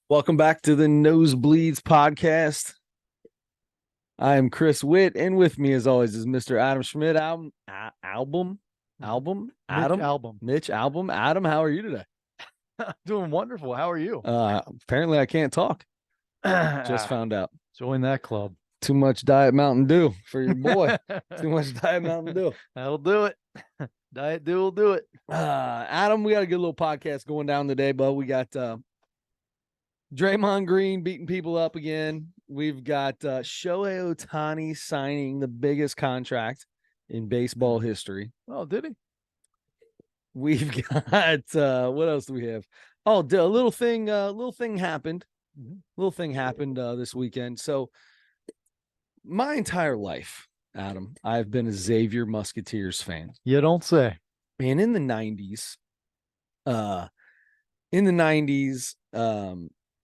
Welcome back to the Nosebleeds podcast. I am Chris Witt, and with me, as always, is Mr. Adam Schmidt. Mitch Album. Adam, how are you today? Doing wonderful. How are you? Apparently, I can't talk. Just found out. Join that club. Too much Diet Mountain Dew for your boy. Too much Diet Mountain Dew. That'll do it. Diet Dew will do it. Adam, we got a good little podcast going down today, but we got Draymond Green beating people up again. We've got Shohei Ohtani signing the biggest contract in baseball history. Oh, did he? We've got what else do we have? Oh, a little thing happened. Little thing happened this weekend. So my entire life, Adam, I've been a Xavier Musketeers fan. You don't say. And in the 90s,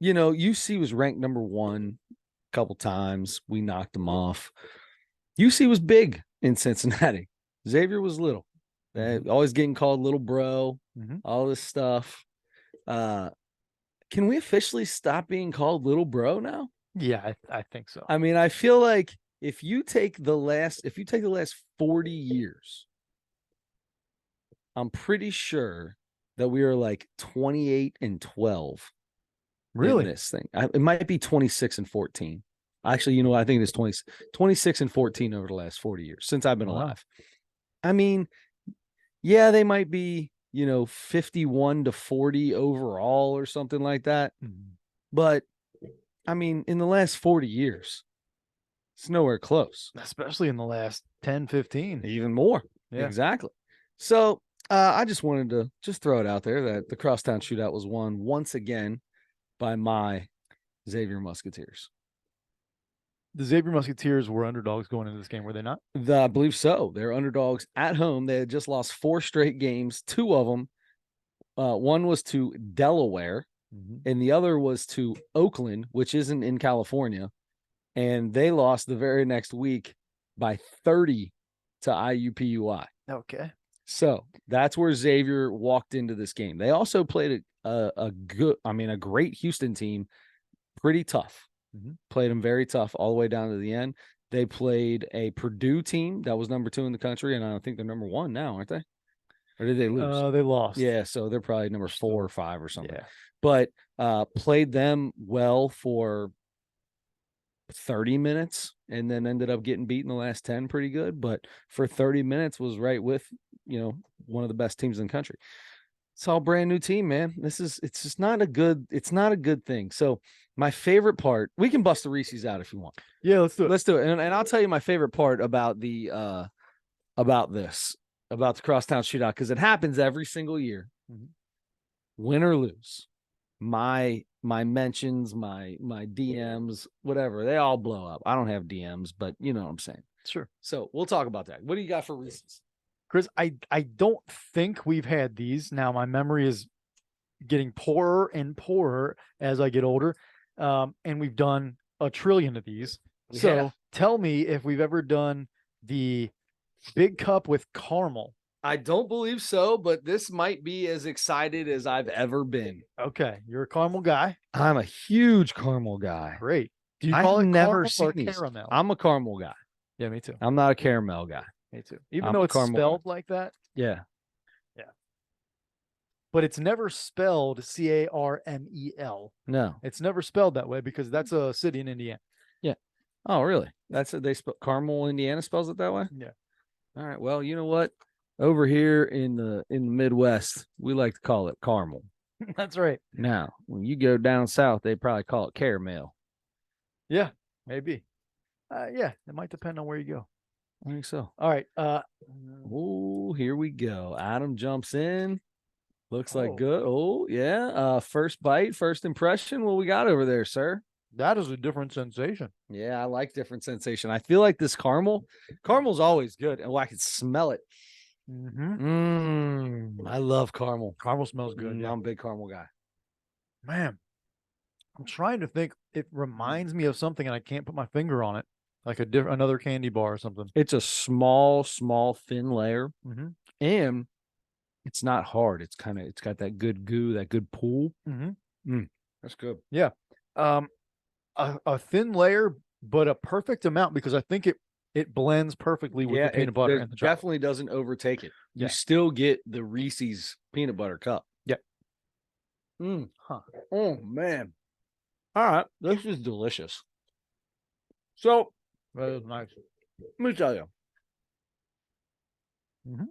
UC was ranked number 1 a couple times. We knocked them off. UC was big in Cincinnati. Xavier was little. Always getting called little bro, all this stuff. Can we officially stop being called little bro now? Yeah, I think so. I mean, I feel like if you take the last 40 years, I'm pretty sure that we are like 28-12. Really? In this thing. It might be 26-14. Actually, you know what? I think it's 26-14 over the last 40 years since I've been alive. I mean, yeah, they might be, 51-40 overall or something like that. But I mean, in the last 40 years, it's nowhere close. Especially in the last 10, 15. Even more. Yeah. Exactly. So I just wanted to throw it out there that the Crosstown Shootout was won once again by my Xavier Musketeers. The Xavier Musketeers were underdogs going into this game, were they not? I believe so. They're underdogs at home. They had just lost 4 straight games. 2 of them. One was to Delaware, and the other was to Oakland, which isn't in California. And they lost the very next week by 30 to IUPUI. Okay. So that's where Xavier walked into this game. They also played a great Houston team, pretty tough. Played them very tough all the way down to the end. They played a Purdue team that was number 2 in the country, and I think they're number 1 now, aren't they? Or did they lose? They lost. Yeah, so they're probably number 4 or 5 or something. Yeah. But played them well for 30 minutes and then ended up getting beat in the last 10 pretty good. But for 30 minutes was right with, one of the best teams in the country. It's all brand new team, man. It's not a good thing. So my favorite part, we can bust the Reese's out if you want. Yeah, let's do it. Let's do it. And I'll tell you my favorite part about the Crosstown Shootout, because it happens every single year. Win or lose. My mentions, my DMs, whatever, they all blow up. I don't have DMs, but you know what I'm saying. Sure. So we'll talk about that. What do you got for Reese's? Chris, I don't think we've had these. Now, my memory is getting poorer and poorer as I get older. And we've done a trillion of these. Yeah. So tell me if we've ever done the big cup with caramel. I don't believe so, but this might be as excited as I've ever been. Okay. You're a caramel guy. I'm a huge caramel guy. Great. Do you call it never caramel or caramel? I'm a caramel guy. Yeah, me too. I'm not a caramel guy. Me too. Even though it's spelled like that. Yeah. Yeah. But it's never spelled Carmel. No. It's never spelled that way because that's a city in Indiana. Yeah. Oh, really? That's they spell Carmel, Indiana spells it that way? Yeah. All right. Well, you know what? Over here in the Midwest, we like to call it caramel. That's right. Now, when you go down south, they probably call it caramel. Yeah, maybe. Yeah, it might depend on where you go. I think so. All right. Oh, here we go. Adam jumps in. Looks like good. Oh, yeah. First bite, first impression. What we got over there, sir? That is a different sensation. Yeah, I like different sensation. I feel like this caramel's always good. Oh, I can smell it. I love caramel. Caramel smells good. Yeah. I'm a big caramel guy. Man, I'm trying to think. It reminds me of something, and I can't put my finger on it. Like another candy bar or something. It's a small, thin layer, and it's not hard. It's got that good goo, that good pull. That's good. Yeah. A thin layer, but a perfect amount because I think it blends perfectly with the peanut butter and the chocolate. Definitely doesn't overtake it. You Yeah. still get the Reese's peanut butter cup. Yeah. Huh. Oh man. All right. This is delicious. So That is nice. let me tell you. Mhm.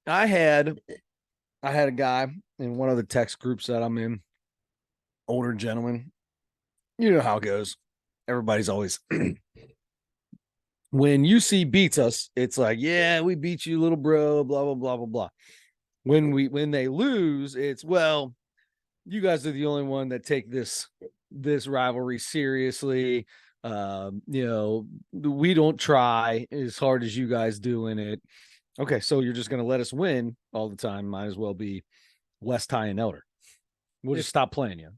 I had a guy in one of the text groups that I'm in, older gentleman. You know how it goes. Everybody's always when UC beats us, it's like, yeah, we beat you, little bro, blah, blah, blah, blah, blah. When they lose, it's, well, you guys are the only one that take this rivalry seriously. We don't try as hard as you guys do in it. Okay, so you're just gonna let us win all the time. Might as well be West High and Elder. We'll just stop playing you.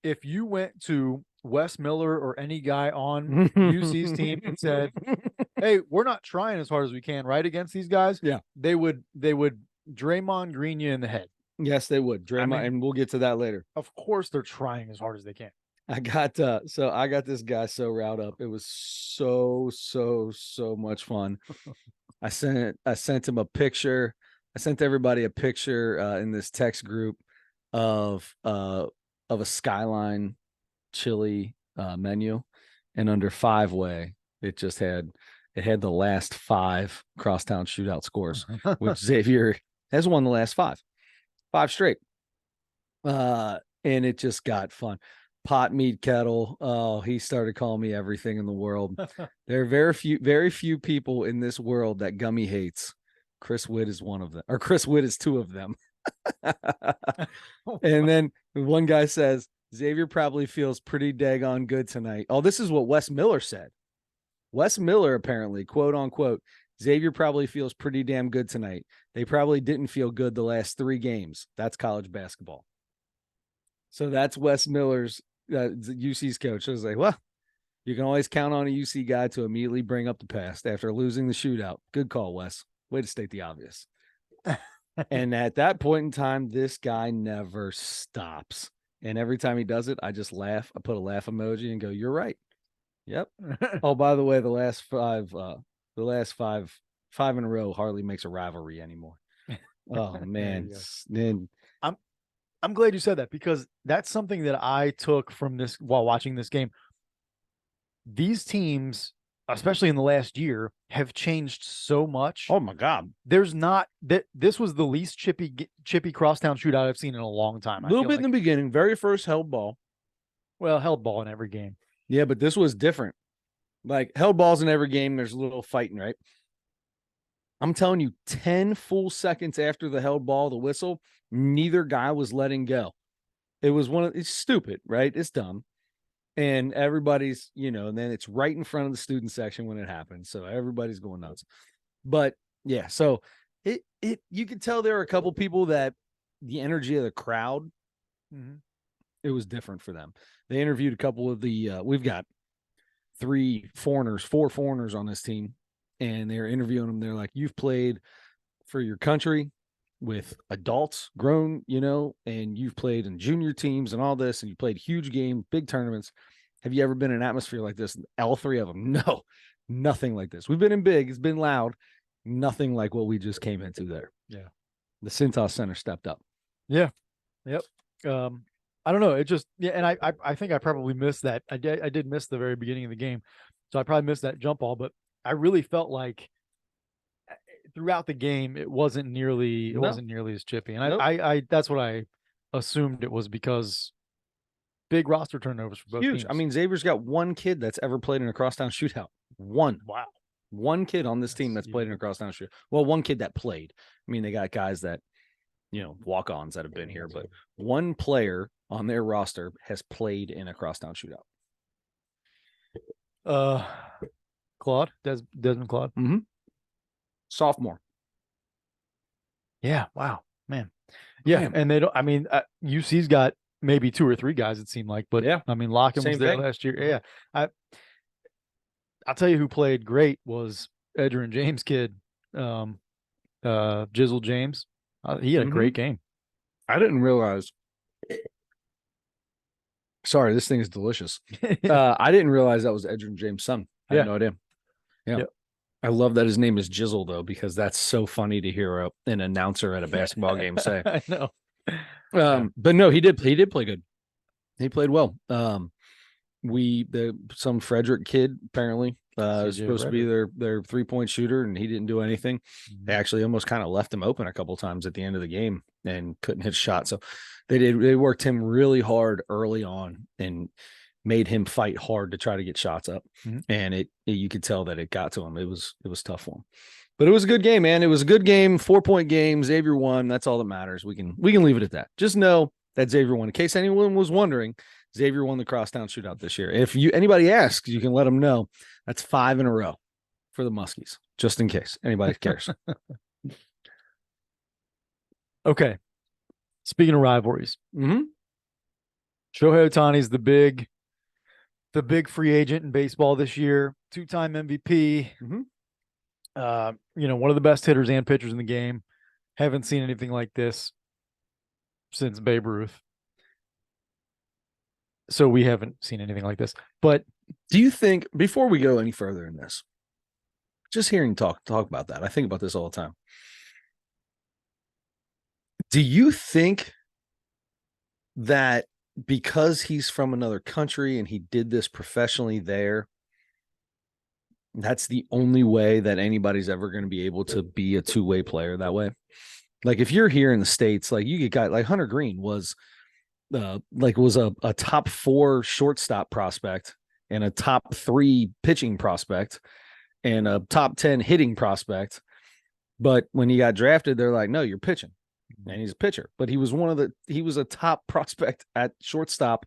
If you went to Wes Miller or any guy on UC's team and said, "Hey, we're not trying as hard as we can, right, against these guys," yeah, they would Draymond Green you in the head. Yes, they would. Draymond, and we'll get to that later. Of course, they're trying as hard as they can. I got this guy so riled up. It was so much fun. I sent him a picture. I sent everybody a picture in this text group of a Skyline chili menu, and under 5-way, it had the last 5 Crosstown Shootout scores, which Xavier has won the last 5 straight. And it just got fun. Pot meat kettle. Oh, he started calling me everything in the world. There are very few people in this world that Gummy hates. Chris Witt is one of them, or Chris Witt is 2 of them. And then one guy says, Xavier probably feels pretty daggone good tonight. Oh, this is what Wes Miller said. Wes Miller, apparently, quote unquote, Xavier probably feels pretty damn good tonight. They probably didn't feel good the last 3 games. That's college basketball. So that's Wes Miller's UC's coach. I was like, well, you can always count on a UC guy to immediately bring up the past after losing the shootout. Good call, Wes. Way to state the obvious. And at that point in time, this guy never stops. And every time he does it, I just laugh. I put a laugh emoji and go, you're right. Yep. Oh, by the way, the last 5 in a row hardly makes a rivalry anymore. Oh man. Then I'm glad you said that because that's something that I took from this while watching this game. These teams, especially in the last year, have changed so much. Oh my God. There's not that this was the least chippy crosstown shootout I've seen in a long time. A little bit in the beginning, very first held ball. Well, held ball in every game. Yeah, but this was different. Like held balls in every game, there's a little fighting, right? I'm telling you, 10 full seconds after the held ball, the whistle, neither guy was letting go. It's stupid, right? It's dumb. And everybody's, and then it's right in front of the student section when it happens. So everybody's going nuts. But yeah, so you could tell there are a couple people that the energy of the crowd, it was different for them. They interviewed a couple of we've got 4 foreigners on this team, and they're interviewing them. They're like, you've played for your country with adults, grown, and you've played in junior teams and all this, and you played huge games, big tournaments. Have you ever been in an atmosphere like this? All 3 of them, no, nothing like this. We've been in big, it's been loud, nothing like what we just came into there. Yeah. The Cintas Center stepped up. Yeah. Yep. I don't know. It just, yeah. And I think I probably missed that. I did miss the very beginning of the game. So I probably missed that jump ball, but I really felt like throughout the game, it wasn't nearly as chippy. And I that's what I assumed it was because big roster turnovers for both teams. I mean, Xavier's got 1 kid that's ever played in a crosstown shootout. 1. Wow. 1 kid on this team that's played in a crosstown shootout. Well, 1 kid that played. I mean, they got guys that, walk-ons that have been here, but 1 player on their roster has played in a crosstown shootout. Claude, Desmond Claude. Mm-hmm. Sophomore. Yeah. Wow, man. Yeah, man. And they don't. I mean, UC's got maybe 2 or 3 guys. It seemed like, but yeah. I mean, Locken was there last year. Yeah. I'll tell you who played great was Edgerrin James' kid, Jizzle James. He had a great game. I didn't realize Sorry, this thing is delicious. I didn't realize that was Edgerrin James' son. I had no idea. Yeah. Yep. I love that his name is Jizzle, though, because that's so funny to hear an announcer at a basketball game say. I know. But no, he did play good. He played well. Some Frederick kid apparently was supposed to be their 3-point shooter, and he didn't do anything. Mm-hmm. They actually almost kind of left him open a couple times at the end of the game and couldn't hit a shot. So they worked him really hard early on and made him fight hard to try to get shots up. Mm-hmm. And you could tell that it got to him. It was tough for him. But it was a good game, man. It was a good game, 4-point game. Xavier won. That's all that matters. We can leave it at that. Just know that Xavier won. In case anyone was wondering, Xavier won the Crosstown Shootout this year. If anybody asks, you can let them know. That's 5 in a row for the Muskies, just in case anybody cares. Okay. Speaking of rivalries, mm-hmm. Shohei Ohtani's the big free agent in baseball this year, 2-time MVP. Mm-hmm. One of the best hitters and pitchers in the game. Haven't seen anything like this since Babe Ruth. So we haven't seen anything like this. But do you think, before we go any further in this, just hearing talk about that, I think about this all the time. Do you think that because he's from another country and he did this professionally there, that's the only way that anybody's ever going to be able to be a two-way player that way? Like if you're here in the States, like you get guys like Hunter Green was a top 4 shortstop prospect and a top 3 pitching prospect and a top 10 hitting prospect. But when he got drafted, they're like, no, you're pitching. And he's a pitcher. But he was a top prospect at shortstop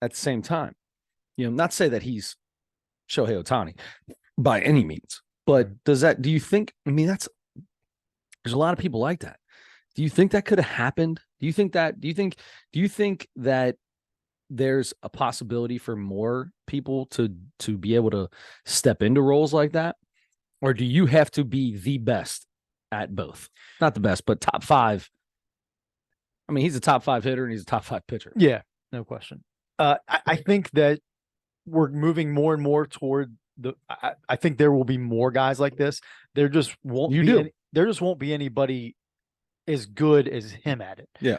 at the same time. Not say that he's Shohei Ohtani by any means, but do you think, there's a lot of people like that. Do you think that could have happened? Do you think that there's a possibility for more people to be able to step into roles like that? Or do you have to be the best at both? Not the best, but top 5. He's a top 5 hitter and he's a top 5 pitcher. Yeah, no question. I think that we're moving more and more toward I think there will be more guys like this. There just won't be anybody as good as him at it. Yeah.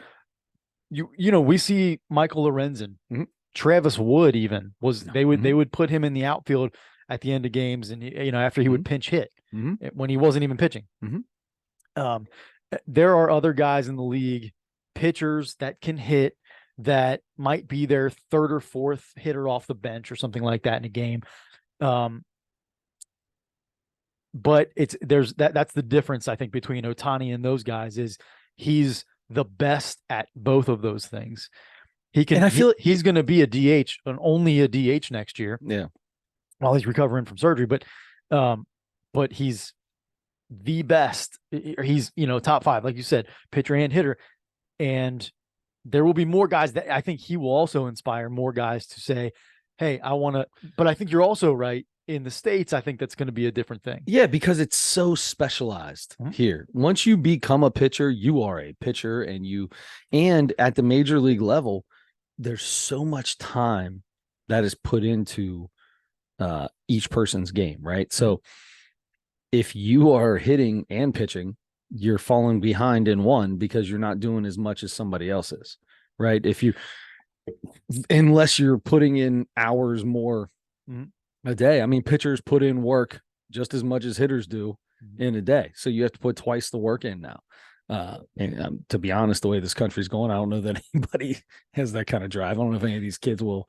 We see Michael Lorenzen, mm-hmm. Travis Wood even they would put him in the outfield at the end of games, and after he mm-hmm. would pinch hit mm-hmm. when he wasn't even pitching. Mm-hmm. There are other guys in the league, pitchers that can hit, that might be their 3rd or 4th hitter off the bench or something like that in a game. But that's the difference, I think, between Ohtani and those guys is he's the best at both of those things. He can, and I feel he's going to be a DH and only a DH next year. Yeah. While he's recovering from surgery, but he's the best. He's, top 5, like you said, pitcher and hitter. And there will be more guys that I think he will also inspire more guys to say, hey, I want to, but I think you're also right. In the States, I think that's going to be a different thing. Yeah, because it's so specialized mm-hmm. here. Once you become a pitcher, you are a pitcher, and at the major league level, there's so much time that is put into each person's game, right? So if you are hitting and pitching, you're falling behind in one because you're not doing as much as somebody else is, right? Unless you're putting in hours more mm-hmm. a day. Pitchers put in work just as much as hitters do in a day. So you have to put twice the work in now. And to be honest, the way this country's going, I don't know that anybody has that kind of drive. I don't know if any of these kids will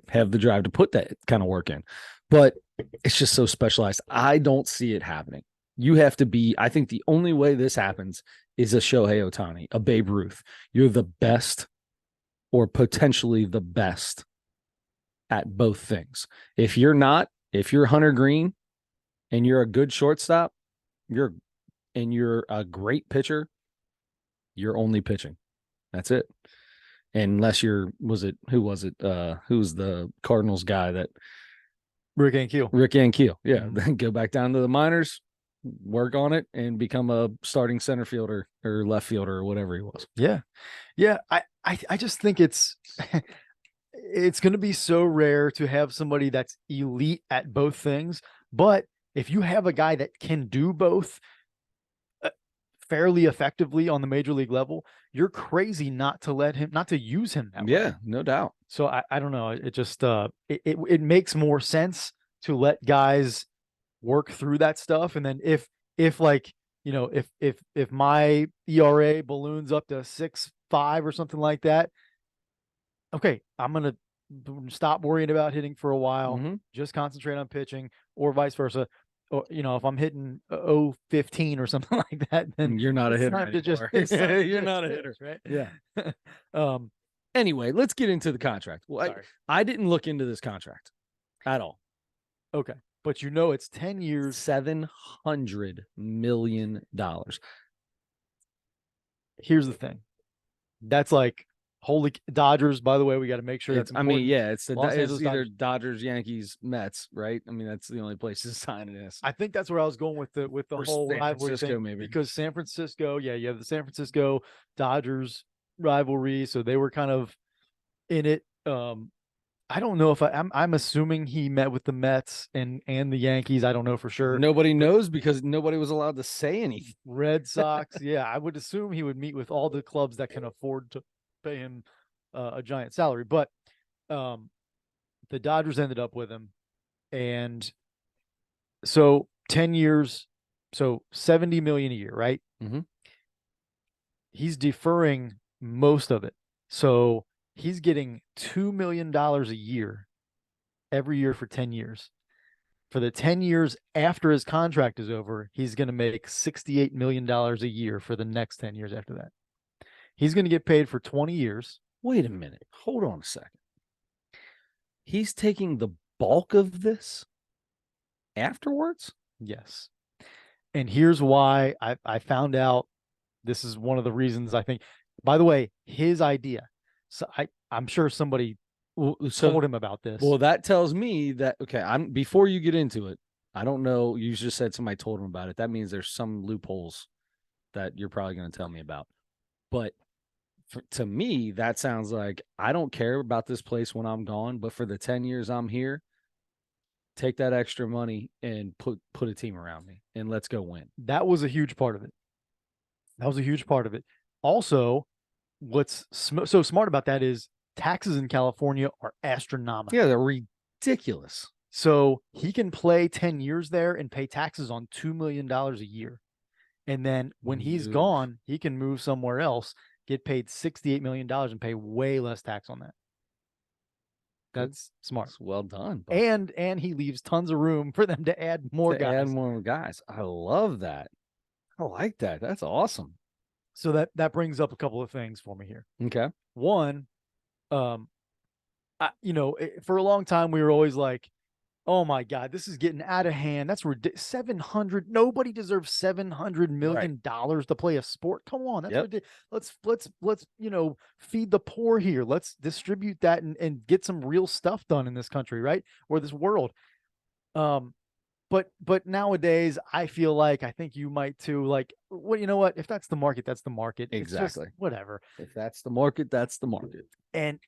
have the drive to put that kind of work in. But it's just so specialized. I don't see it happening. You have to be, I think the only way this happens is a Shohei Ohtani, a Babe Ruth. You're the best or potentially the best at both things. If you're Hunter Green and you're a good shortstop, you're a great pitcher, you're only pitching. That's it. Unless who was the Cardinals guy that Rick Ankiel. Yeah. Then go back down to the minors, work on it and become a starting center fielder or left fielder or whatever he was. Yeah. Yeah. I just think it's it's going to be so rare to have somebody that's elite at both things. But if you have a guy that can do both fairly effectively on the major league level, you're crazy not to use him that way. Yeah, no doubt. So I don't know. It just it makes more sense to let guys work through that stuff. And then if like, you know, if my ERA balloons up to 6.5 or something like that, okay, I'm gonna stop worrying about hitting for a while, just concentrate on pitching, or vice versa. Or, you know, if I'm hitting 0-15 or something like that, then you're not a hitter anymore. You're not a hitter, right? Yeah. Anyway, let's get into the contract. Well, I didn't look into this contract at all. Okay, but you know it's 10 years, $700 million. Here's the thing. That's like, holy Dodgers, by the way, we got to make sure that's important. I mean, yeah, it's either Dodgers. Dodgers, Yankees, Mets, right? I mean, that's the only places signing this. I think that's where I was going with the whole San rivalry Francisco, thing, maybe. because San Francisco, yeah, you have the San Francisco Dodgers rivalry, so they were kind of in it. I don't know if I'm assuming he met with the Mets and the Yankees. I don't know for sure. Nobody knows because nobody was allowed to say anything. Red Sox, yeah, I would assume he would meet with all the clubs that can afford to pay him a giant salary. But the Dodgers ended up with him, and so 10 years, so 70 million a year, right? He's deferring most of it, so he's getting $2 million a year every year for 10 years. For the 10 years after his contract is over, he's going to make $68 million a year for the next 10 years after that. He's going to get paid for 20 years. Wait a minute. Hold on a second. He's taking the bulk of this afterwards? Yes. And here's why I found out. This is one of the reasons I think, by the way, his idea. So I'm sure somebody told him about this. Well, that tells me that, okay, before you get into it, I don't know. You just said somebody told him about it. That means there's some loopholes that you're probably going to tell me about. But to me, that sounds like, I don't care about this place when I'm gone, but for the 10 years I'm here, take that extra money and put a team around me and let's go win. That was a huge part of it. Also, what's so smart about that is taxes in California are astronomical. Yeah, they're ridiculous. So he can play 10 years there and pay taxes on $2 million a year. And then when he's gone, he can move somewhere else, get paid $68 million and pay way less tax on that. That's smart. That's well done. And he leaves tons of room for them to add more guys. I love that. I like that. That's awesome. So that brings up a couple of things for me here. Okay. One, for a long time we were always like, oh my God, this is getting out of hand. That's ridiculous. 700. Nobody deserves $700 million to play a sport. Come on, that's ridiculous. Let's feed the poor here. Let's distribute that and get some real stuff done in this country, right? Or this world. But nowadays, I feel like, I think you might too, like, well, you know what? If that's the market, that's the market. Exactly. Whatever. If that's the market, that's the market. And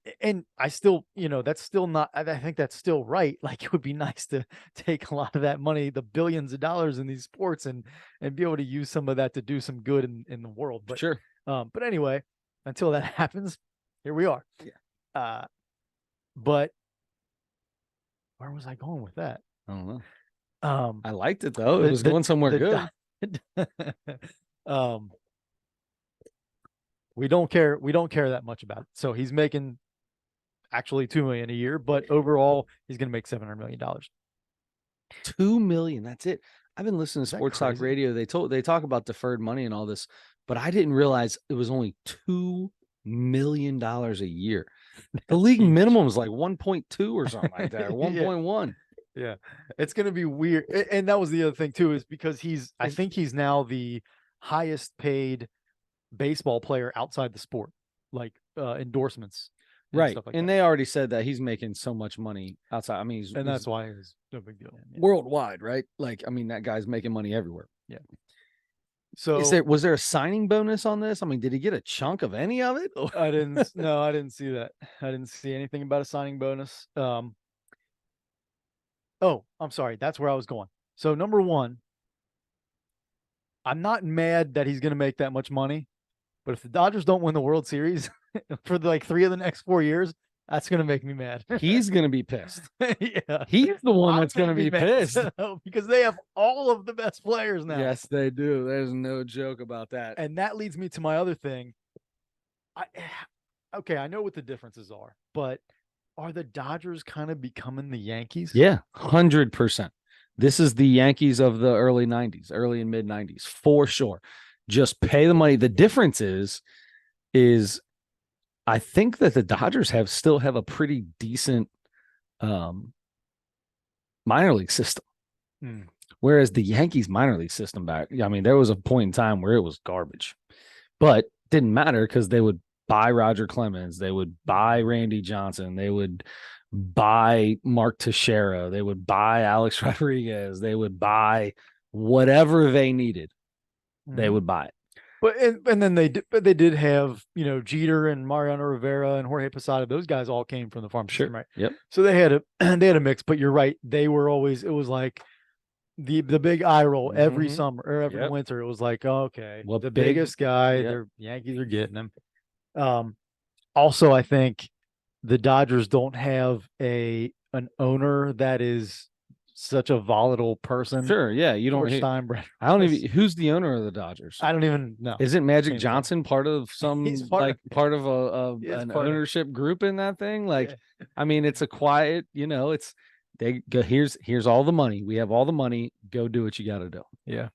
I still, that's still not, I think that's still right. Like, it would be nice to take a lot of that money, the billions of dollars in these sports, and be able to use some of that to do some good in the world. But sure. But anyway, until that happens, here we are. Yeah. But where was I going with that? I don't know. I liked it though. It was going somewhere good. We don't care that much about it. So he's making actually $2 million a year, but overall he's going to make $700 million. $2 million. That's it. I've been listening to Sports Talk Radio. They talk about deferred money and all this, but I didn't realize it was only $2 million a year. The league minimum is like 1.2 or something like that, or 1.1. Yeah, it's going to be weird. And that was the other thing too, is because I think he's now the highest paid baseball player outside the sport, like endorsements. Right. And they already said that he's making so much money outside. I mean, that's why it's no big deal. Worldwide, right? Like, I mean, that guy's making money everywhere. Yeah. Is So was there a signing bonus on this? I mean, did he get a chunk of any of it? I didn't. No, I didn't see that. I didn't see anything about a signing bonus. Oh, I'm sorry. That's where I was going. So number one, I'm not mad that he's going to make that much money, but if the Dodgers don't win the World Series for like 3 of the next 4 years, that's going to make me mad. He's gonna be pissed. Yeah, He's the one I'm that's gonna be mad pissed. because they have all of the best players now. Yes, they do. There's no joke about that. And that leads me to my other thing. I okay, I know what the differences are, but are the Dodgers kind of becoming the Yankees? Yeah, 100%. This is the Yankees of the early 90s, early and mid 90s, for sure. Just pay the money. The difference is I think that the Dodgers still have a pretty decent minor league system. Whereas the Yankees minor league system there was a point in time where it was garbage, but didn't matter because they would buy Roger Clemens, they would buy Randy Johnson, they would buy Mark Teixeira, they would buy Alex Rodriguez, they would buy whatever they needed, they would buy it. But and then they did have Jeter and Mariano Rivera and Jorge Posada. Those guys all came from the farm system, right? Yep. So they had a mix. But you're right. They were always, it was like the big eye roll every summer or every winter. It was like, okay, the biggest guy, the Yankees are getting him. Also, I think the Dodgers don't have an owner that is such a volatile person. Sure, yeah, you don't. Steinbrenner. I don't even. Who's the owner of the Dodgers? I don't even know. Isn't Magic Johnson part of some part of an part ownership group in that thing? Like, yeah. I mean, it's a quiet. It's they go. Here's all the money. We have all the money. Go do what you got to do. Yeah.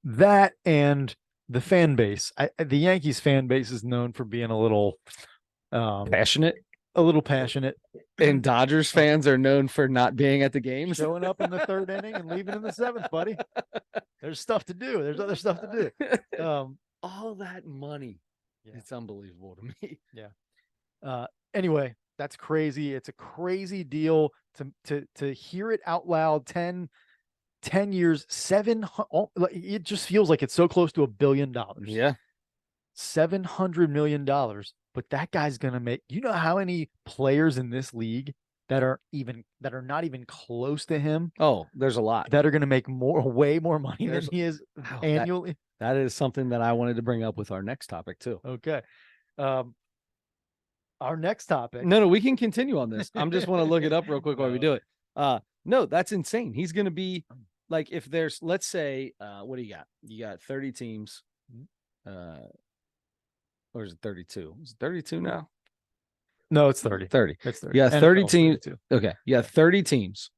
That and the fan base. The Yankees fan base is known for being a little passionate. A little passionate. And Dodgers fans are known for not being at the games. Showing up in the 3rd inning and leaving in the 7th, buddy. There's stuff to do. There's other stuff to do. All that money. Yeah. It's unbelievable to me. Yeah. Anyway, that's crazy. It's a crazy deal to hear it out loud. 10 years, it just feels like it's so close to $1 billion. Yeah. $700 million. But that guy's going to make, how many players in this league that are not even close to him? Oh, there's a lot that are going to make way more money than he is annually. That is something that I wanted to bring up with our next topic too. Okay. Our next topic. No, we can continue on this. I just want to look it up real quick while we do it. No, that's insane. He's going to be like, if there's, let's say, what do you got? You got 30 teams. Or is it 32? Is it 32 now? No, it's 30. 30. It's 30. Yeah, 30 teams. 32. Okay. Yeah, 30 teams.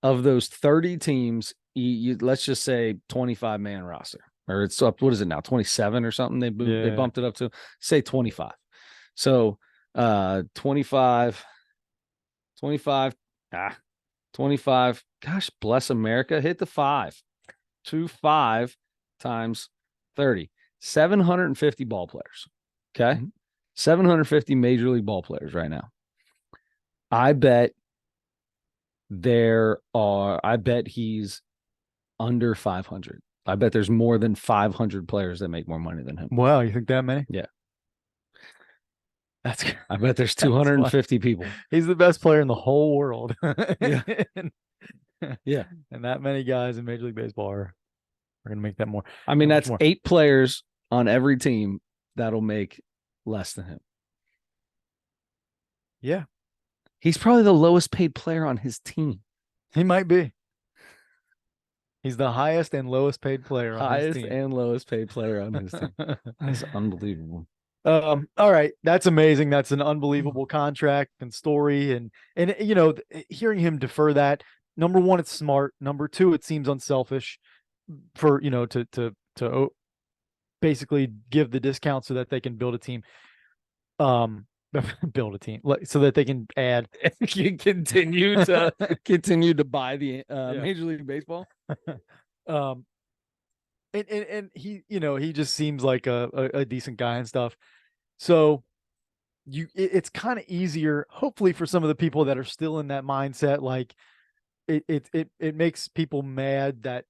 Of those 30 teams, let's just say 25-man roster. Or it's up, what is it now? 27 or something? They bumped it up to, say 25. So 25. Gosh, bless America. Hit the 5. 5 times 30. 750 ball players. Okay. 750 major league ball players right now. I bet he's under 500. I bet there's more than 500 players that make more money than him. Wow. You think that many? Yeah. I bet there's 250 people. He's the best player in the whole world. Yeah. Yeah. And that many guys in Major League Baseball are going to make that more. I mean, that's 8 players on every team that'll make less than him. Yeah. He's probably the lowest paid player on his team. He might be. He's the highest and lowest paid player on his team. Highest and lowest paid player on his team. That's unbelievable. All right. That's amazing. That's an unbelievable contract and story. And hearing him defer that, number one, it's smart. Number two, it seems unselfish for, to basically give the discount so that they can build a team. Build a team so that they can add continue to buy the Major League Baseball. And he he just seems like a decent guy and stuff. So it's kind of easier, hopefully, for some of the people that are still in that mindset. Like it makes people mad that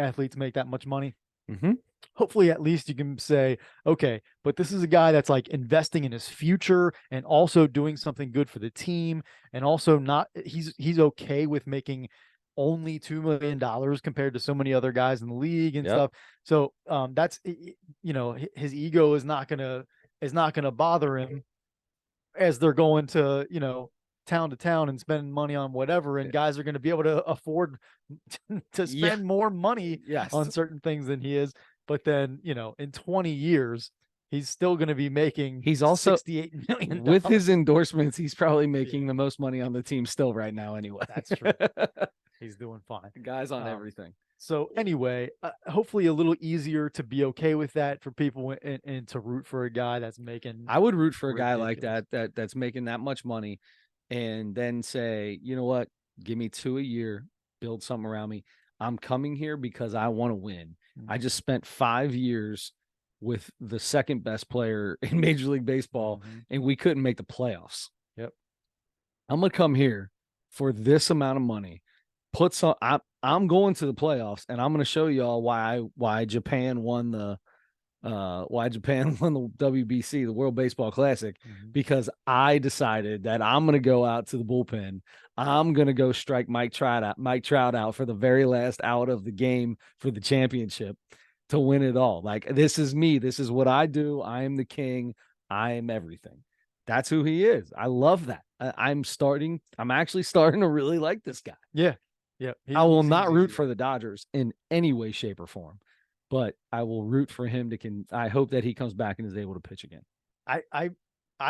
athletes make that much money. Mm-hmm. Hopefully at least you can say, okay, but this is a guy that's like investing in his future and also doing something good for the team, and also not he's okay with making only $2 million compared to so many other guys in the league and Yep. stuff. So that's, his ego is not gonna bother him as they're going to, town to town and spending money on whatever, and guys are going to be able to afford to spend more money on certain things than he is. But then, in 20 years, he's still going to be making he's also $68 million. With his endorsements, he's probably making the most money on the team still right now anyway. That's true. He's doing fine. The guy's on everything. So anyway, hopefully a little easier to be okay with that for people, and to root for a guy that's making. I would root for a guy like that's making that much money, and then say, you know what, give me 2 a year, build something around me. I'm coming here because I want to win. I just spent 5 years with the second best player in Major League Baseball, and we couldn't make the playoffs. Yep. I'm gonna come here for this amount of money. I'm going to the playoffs, and I'm going to show y'all why Japan won the WBC, the World Baseball Classic, because I decided that I'm going to go out to the bullpen. I'm going to go strike Mike Trout out for the very last out of the game for the championship to win it all. Like, this is me. This is what I do. I am the king. I am everything. That's who he is. I love that. I'm actually starting to really like this guy. Yeah. Yeah. I will not root for the Dodgers in any way, shape, or form, but I will root for him I hope that he comes back and is able to pitch again. I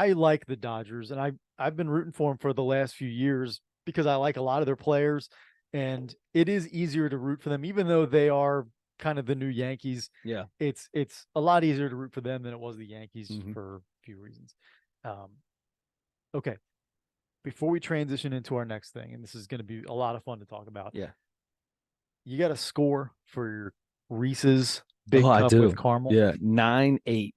like the Dodgers, and I've been rooting for them for the last few years because I like a lot of their players, and it is easier to root for them, even though they are kind of the new Yankees. Yeah. It's a lot easier to root for them than it was the Yankees for a few reasons. Okay. Before we transition into our next thing, and this is going to be a lot of fun to talk about. Yeah. You got a score for your Reese's Big Cup with caramel? Yeah. 9-8.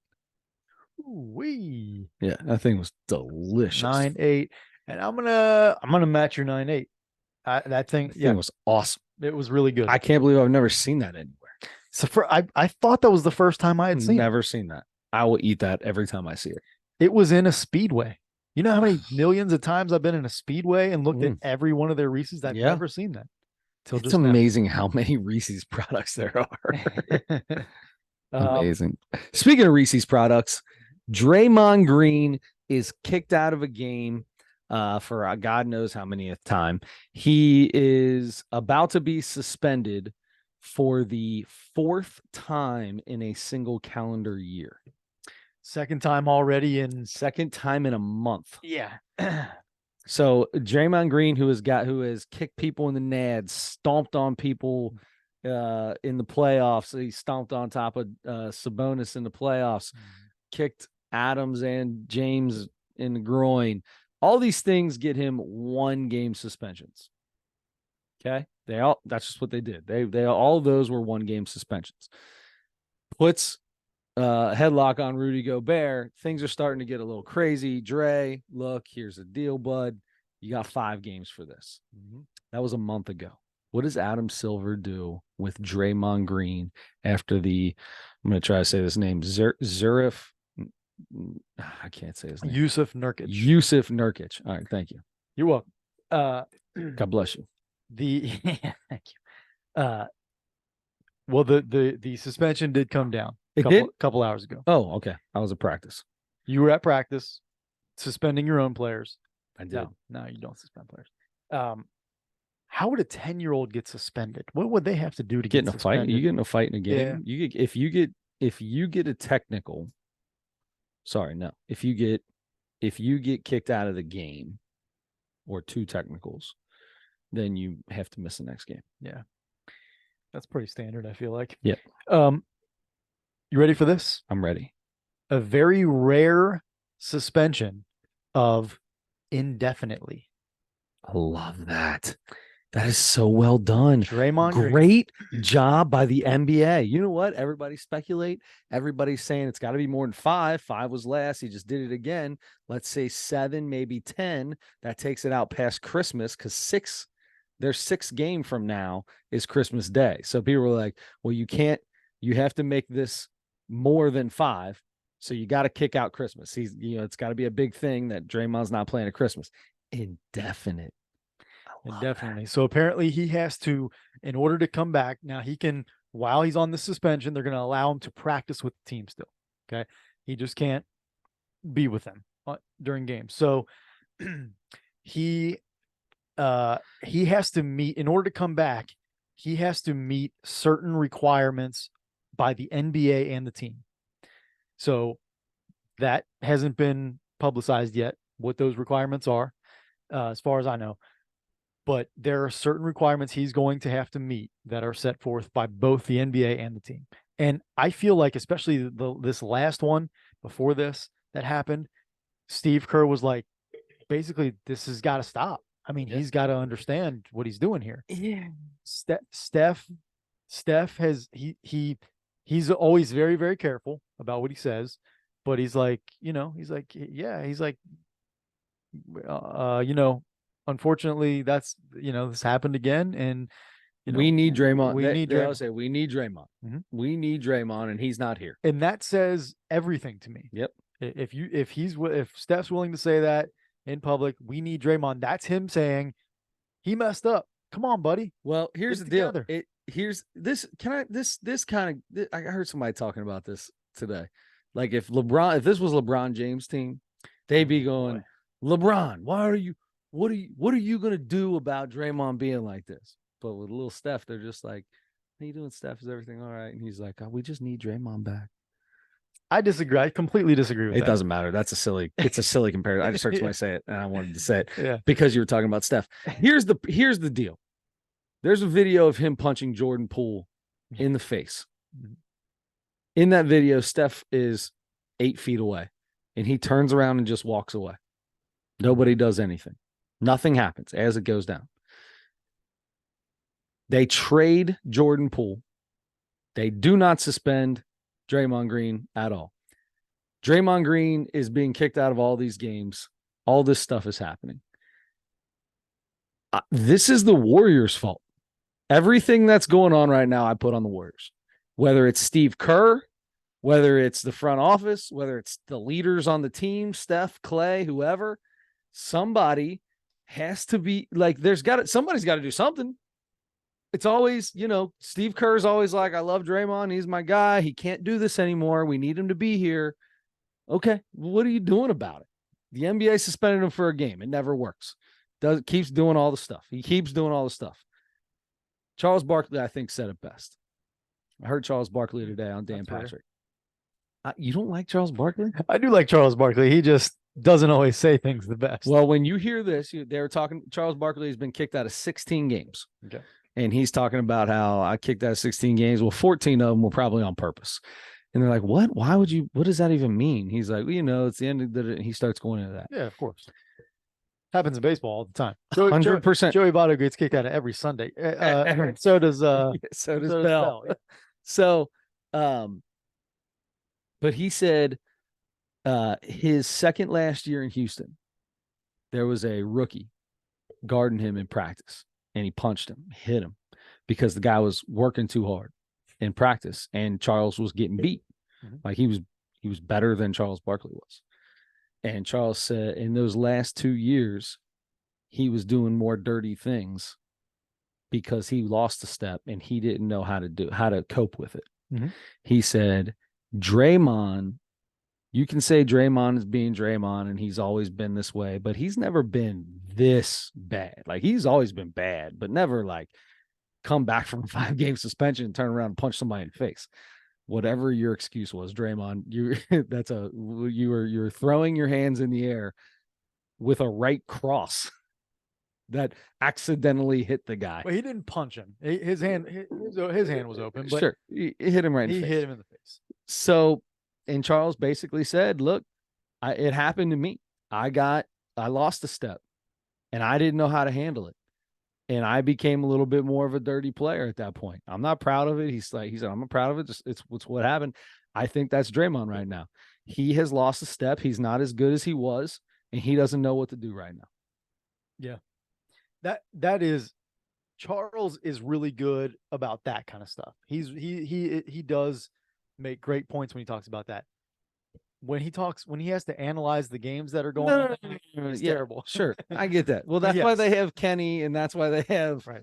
Wee. Yeah. That thing was delicious. 9-8. And I'm gonna match your 9-8. That thing was awesome. It was really good. I can't believe I've never seen that anywhere. So I thought that was the first time I had seen Never seen that. I will eat that every time I see it. It was in a Speedway. You know how many millions of times I've been in a Speedway and looked at every one of their Reese's? I've never seen that. It's amazing how many Reese's products there are. Amazing. Speaking of Reese's products, Draymond Green is kicked out of a game for God knows how manyth time. He is about to be suspended for the 4th time in a single calendar year. Second time in a month. Yeah. So Draymond Green, who has kicked people in the nads, stomped on people in the playoffs. He stomped on top of Sabonis in the playoffs, kicked Adams and James in the groin. All these things get him 1-game suspensions. Okay, that's just what they did. They all of those were 1-game suspensions. Puts headlock on Rudy Gobert. Things are starting to get a little crazy. Dre, look, here's the deal, bud. You got 5 games for this. That was a month ago. What does Adam Silver do with Draymond Green after I'm going to try to say this name, Zurif? I can't say his name. Yusuf Nurkic. All right, thank you. You're welcome. God bless you. Thank you. Well, the suspension did come down. Couple hours ago. Oh, okay. I was at practice. You were at practice, suspending your own players. I did. No, you don't suspend players. How would a 10-year-old get suspended? What would they have to do to get in a fight? You get in a fight in a game. Yeah. If you get a technical. Sorry, no. If you get kicked out of the game, or 2 technicals, then you have to miss the next game. Yeah. That's pretty standard, I feel like. Yeah. You ready for this? I'm ready. A very rare suspension of indefinitely. I love that. That is so well done. Draymond Great job by the NBA. You know what? Everybody speculate. Everybody's saying it's got to be more than 5. 5 was last. He just did it again. Let's say 7, maybe 10. That takes it out past Christmas because 6 their 6th game from now is Christmas Day. So people were like, well, you have to make this more than 5. So you got to kick out Christmas. It's got to be a big thing that Draymond's not playing at Christmas. Indefinite. Indefinitely. So apparently he has to, in order to come back, now he can, while he's on the suspension, they're going to allow him to practice with the team still. Okay. He just can't be with them during games. So he has to meet, in order to come back, he has to meet certain requirements by the NBA and the team. So that hasn't been publicized yet, what those requirements are, as far as I know. But there are certain requirements he's going to have to meet that are set forth by both the NBA and the team. And I feel like, especially this last one before this that happened, Steve Kerr was like, basically, this has got to stop. I mean, he's got to understand what he's doing here. Yeah. Steph has, he's always very, very careful about what he says, but he's like, unfortunately, that's, this happened again. And, we need Draymond. We need Draymond. We need Draymond. Mm-hmm. We need Draymond, and he's not here. And that says everything to me. Yep. If Steph's willing to say that in public, we need Draymond, that's him saying he messed up. Come on, buddy. Well, here's the deal. I heard somebody talking about this today. Like if this was LeBron James' team, they'd be going, LeBron, what are you going to do about Draymond being like this? But with little Steph, they're just like, how you doing, Steph? Is everything all right? And he's like, we just need Draymond back. I disagree. I completely disagree with that. It doesn't matter. It's a silly comparison. I just heard somebody say it, and I wanted to say it because you were talking about Steph. Here's the deal. There's a video of him punching Jordan Poole in the face. In that video, Steph is 8 feet away, and he turns around and just walks away. Nobody does anything. Nothing happens as it goes down. They trade Jordan Poole. They do not suspend Draymond Green at all. Draymond Green is being kicked out of all these games. All this stuff is happening. This is the Warriors' fault. Everything that's going on right now, I put on the Warriors. Whether it's Steve Kerr, whether it's the front office, whether it's the leaders on the team, Steph, Clay, whoever, somebody has to be like, somebody's got to do something. It's always, Steve Kerr's always like, I love Draymond. He's my guy. He can't do this anymore. We need him to be here. Okay. What are you doing about it? The NBA suspended him for a game. It never works. Keeps doing all the stuff. He keeps doing all the stuff. Charles Barkley, I think, said it best. I heard Charles Barkley today on Dan Patrick. You don't like Charles Barkley? I do like Charles Barkley. He just doesn't always say things the best. Well, when you hear this, they were talking, Charles Barkley has been kicked out of 16 games. Okay. And he's talking about how I kicked out of 16 games. Well, 14 of them were probably on purpose. And they're like, what? Why would you? What does that even mean? He's like, it's the end of the. He starts going into that. Yeah, of course. Happens in baseball all the time. 100%. Joey Votto gets kicked out of every Sunday. So does Bell. Yeah. So, but he said his second last year in Houston, there was a rookie guarding him in practice. And he punched him, hit him, because the guy was working too hard in practice, and Charles was getting beat. Mm-hmm. Like he was better than Charles Barkley was. And Charles said in those last 2 years, he was doing more dirty things because he lost a step and he didn't know how to cope with it. Mm-hmm. He said, Draymond, you can say Draymond is being Draymond and he's always been this way, but he's never been this bad. Like he's always been bad, but never like come back from a 5-game suspension and turn around and punch somebody in the face. Whatever your excuse was, Draymond, you're throwing your hands in the air with a right cross that accidentally hit the guy. Well, he didn't punch him. His hand was open, but sure, he hit him right in the face. He hit him in the face. So, and Charles basically said, look, it happened to me. I lost a step and I didn't know how to handle it. And I became a little bit more of a dirty player at that point. I'm not proud of it. He said, I'm not proud of it. It's what happened. I think that's Draymond right now. He has lost a step. He's not as good as he was, and he doesn't know what to do right now. Yeah. That is Charles is really good about that kind of stuff. He does make great points when he talks about that. When he has to analyze the games that are going on, it's terrible. Sure, I get that. Well, that's Yes. why they have Kenny, and that's why they have Right.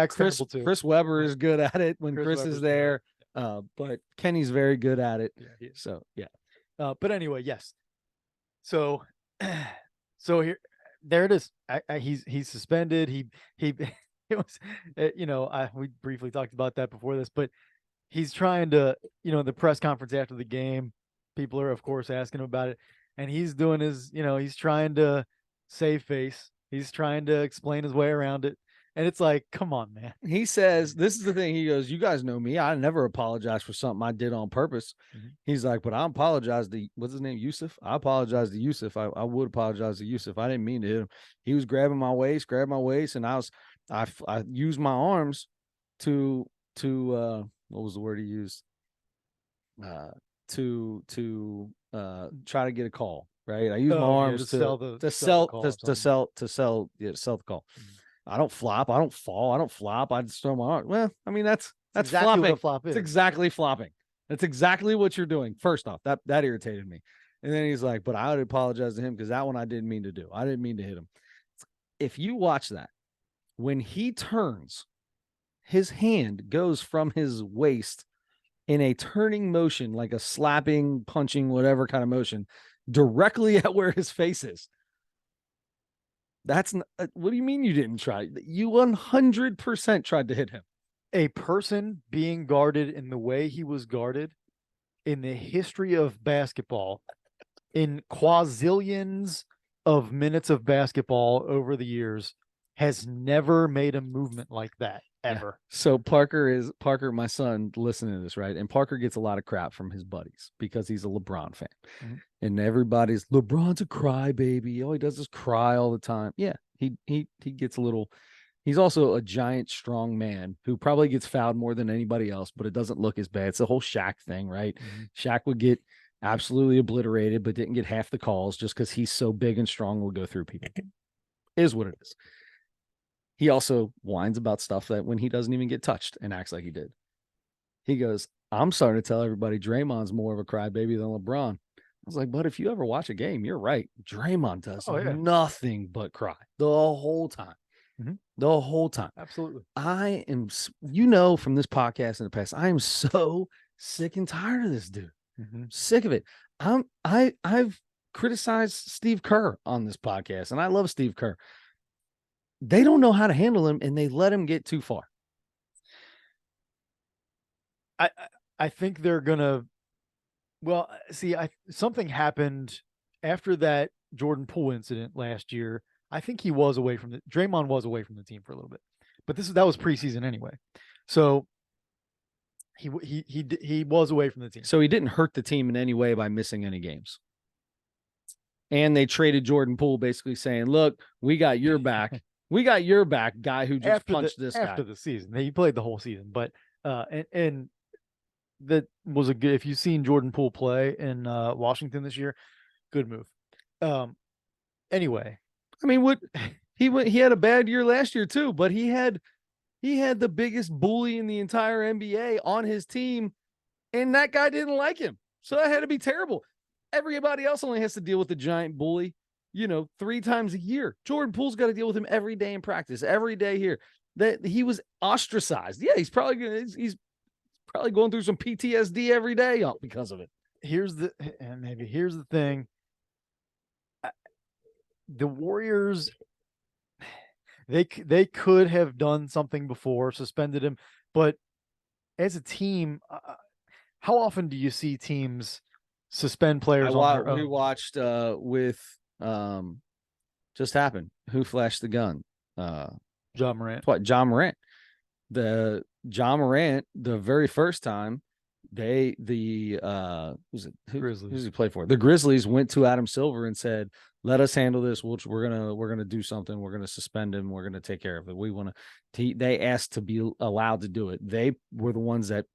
Chris terrible too. Chris Webber is good at it when Chris is there. But Kenny's very good at it. Yeah, so yeah. But anyway, yes. So here, there it is. He's suspended. He it was we briefly talked about that before this, but he's trying to the press conference after the game. People are of course asking him about it, and he's doing his he's trying to save face. He's trying to explain his way around it. And it's like, come on, man. He says, this is the thing. He goes, you guys know me. I never apologize for something I did on purpose. Mm-hmm. He's like, but I apologize to, what's his name? Yusuf. I apologize to Yusuf. I would apologize to Yusuf. I didn't mean to hit him. He was grabbing my waist, and I used my arms to what was the word he used? To try to get a call, right? I used my arms to sell the call. Mm-hmm. I don't flop. I don't fall. I don't flop. I just throw my arm. Well, I mean, that's exactly flopping. What a flop is. It's exactly flopping. That's exactly what you're doing. First off, that irritated me. And then he's like, but I would apologize to him because that one I didn't mean to do. I didn't mean to hit him. If you watch that, when he turns, his hand goes from his waist in a turning motion, like a slapping, punching, whatever kind of motion, directly at where his face is. That's not, what do you mean you didn't try? You 100% tried to hit him. A person being guarded in the way he was guarded in the history of basketball, in quazillions of minutes of basketball over the years, has never made a movement like that ever. Yeah. So Parker, my son, listening to this, right? And Parker gets a lot of crap from his buddies because he's a LeBron fan. Mm-hmm. And everybody's, LeBron's a crybaby. All he does is cry all the time. Yeah, he gets a little. He's also a giant, strong man who probably gets fouled more than anybody else, but it doesn't look as bad. It's the whole Shaq thing, right? Mm-hmm. Shaq would get absolutely obliterated, but didn't get half the calls just because he's so big and strong, will go through people. Is what it is. He also whines about stuff that when he doesn't even get touched and acts like he did. He goes, I'm starting to tell everybody Draymond's more of a crybaby than LeBron. I was like, but if you ever watch a game, you're right. Draymond does nothing but cry the whole time. Mm-hmm. The whole time. Absolutely. I am, from this podcast in the past, I am so sick and tired of this dude. Mm-hmm. Sick of it. I've criticized Steve Kerr on this podcast, and I love Steve Kerr. They don't know how to handle him, and they let him get too far. I think they're gonna. Well, see, something happened after that Jordan Poole incident last year. I think he was away from Draymond was away from the team for a little bit, but that was preseason anyway. So he was away from the team. So he didn't hurt the team in any way by missing any games. And they traded Jordan Poole, basically saying, "Look, we got your back." We got your back, guy who just punched this guy. After the season. He played the whole season. But and that was a good, if you've seen Jordan Poole play in Washington this year, good move. Anyway. I mean, he had a bad year last year too, but he had the biggest bully in the entire NBA on his team, and that guy didn't like him. So that had to be terrible. Everybody else only has to deal with the giant bully 3 times a year. Jordan Poole's got to deal with him every day in practice, every day here. That he was ostracized. Yeah, he's probably going through some PTSD every day because of it. Here's the thing. The Warriors, they could have done something before, suspended him, but as a team, how often do you see teams suspend players on their own? We watched with just happened. Who flashed the gun? Ja Morant. Ja Morant. The Ja Morant, the very first time Grizzlies. Who's he played for? The Grizzlies went to Adam Silver and said, "Let us handle this. We're gonna do something. We're gonna suspend him. We're gonna take care of it. They asked to be allowed to do it. They were the ones that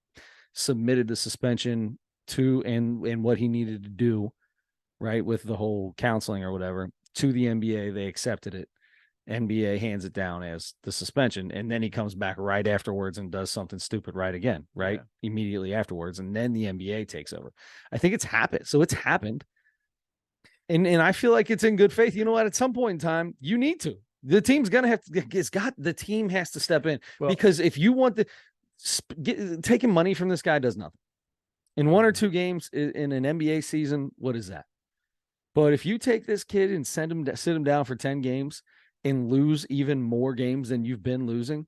submitted the suspension to and what he needed to do, right, with the whole counseling or whatever, to the NBA. They accepted it. NBA hands it down as the suspension, and then he comes back right afterwards and does something stupid right again, right? Yeah. Immediately afterwards, and then the NBA takes over. I think it's happened. So it's happened. And I feel like it's in good faith. You know what? At some point in time, you need to. The team's gonna have to. The team has to step in, because if you want taking money from this guy does nothing. In 1 or 2 games in an NBA season, what is that? But if you take this kid and sit him down for 10 games and lose even more games than you've been losing,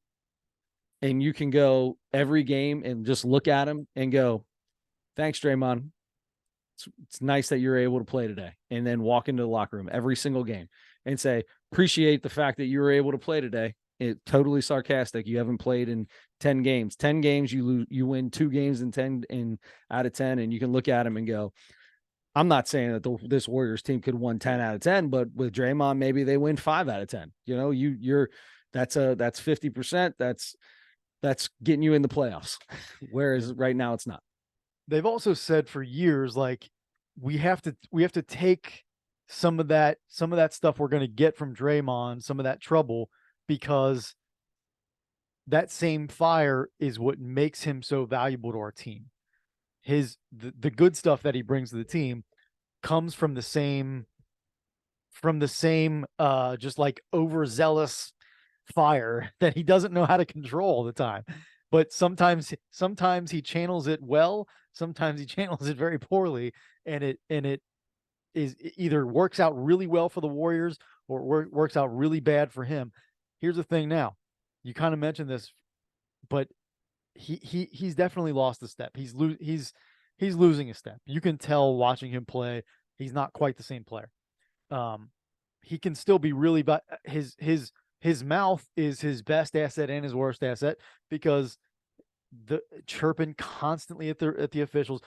and you can go every game and just look at him and go, thanks, Draymond. It's nice that you're able to play today, and then walk into the locker room every single game and say, appreciate the fact that you were able to play today. It totally sarcastic. You haven't played in 10 games. 10 games, you win 2 games in 10 out of 10, and you can look at him and go, I'm not saying that this Warriors team could win 10 out of 10, but with Draymond, maybe they win 5 out of 10. You know, that's 50%. That's getting you in the playoffs. Whereas right now it's not. They've also said for years, like, we have to take some of that stuff we're going to get from Draymond, some of that trouble, because that same fire is what makes him so valuable to our team. The good stuff that he brings to the team comes from the same just like overzealous fire that he doesn't know how to control all the time. But sometimes he channels it well, sometimes he channels it very poorly, and it either works out really well for the Warriors or works out really bad for him. Here's the thing now. You kind of mentioned this, but he's definitely lost a step. He's losing a step. You can tell watching him play, he's not quite the same player. He can still be really, but his mouth is his best asset and his worst asset, because the chirping constantly at the officials.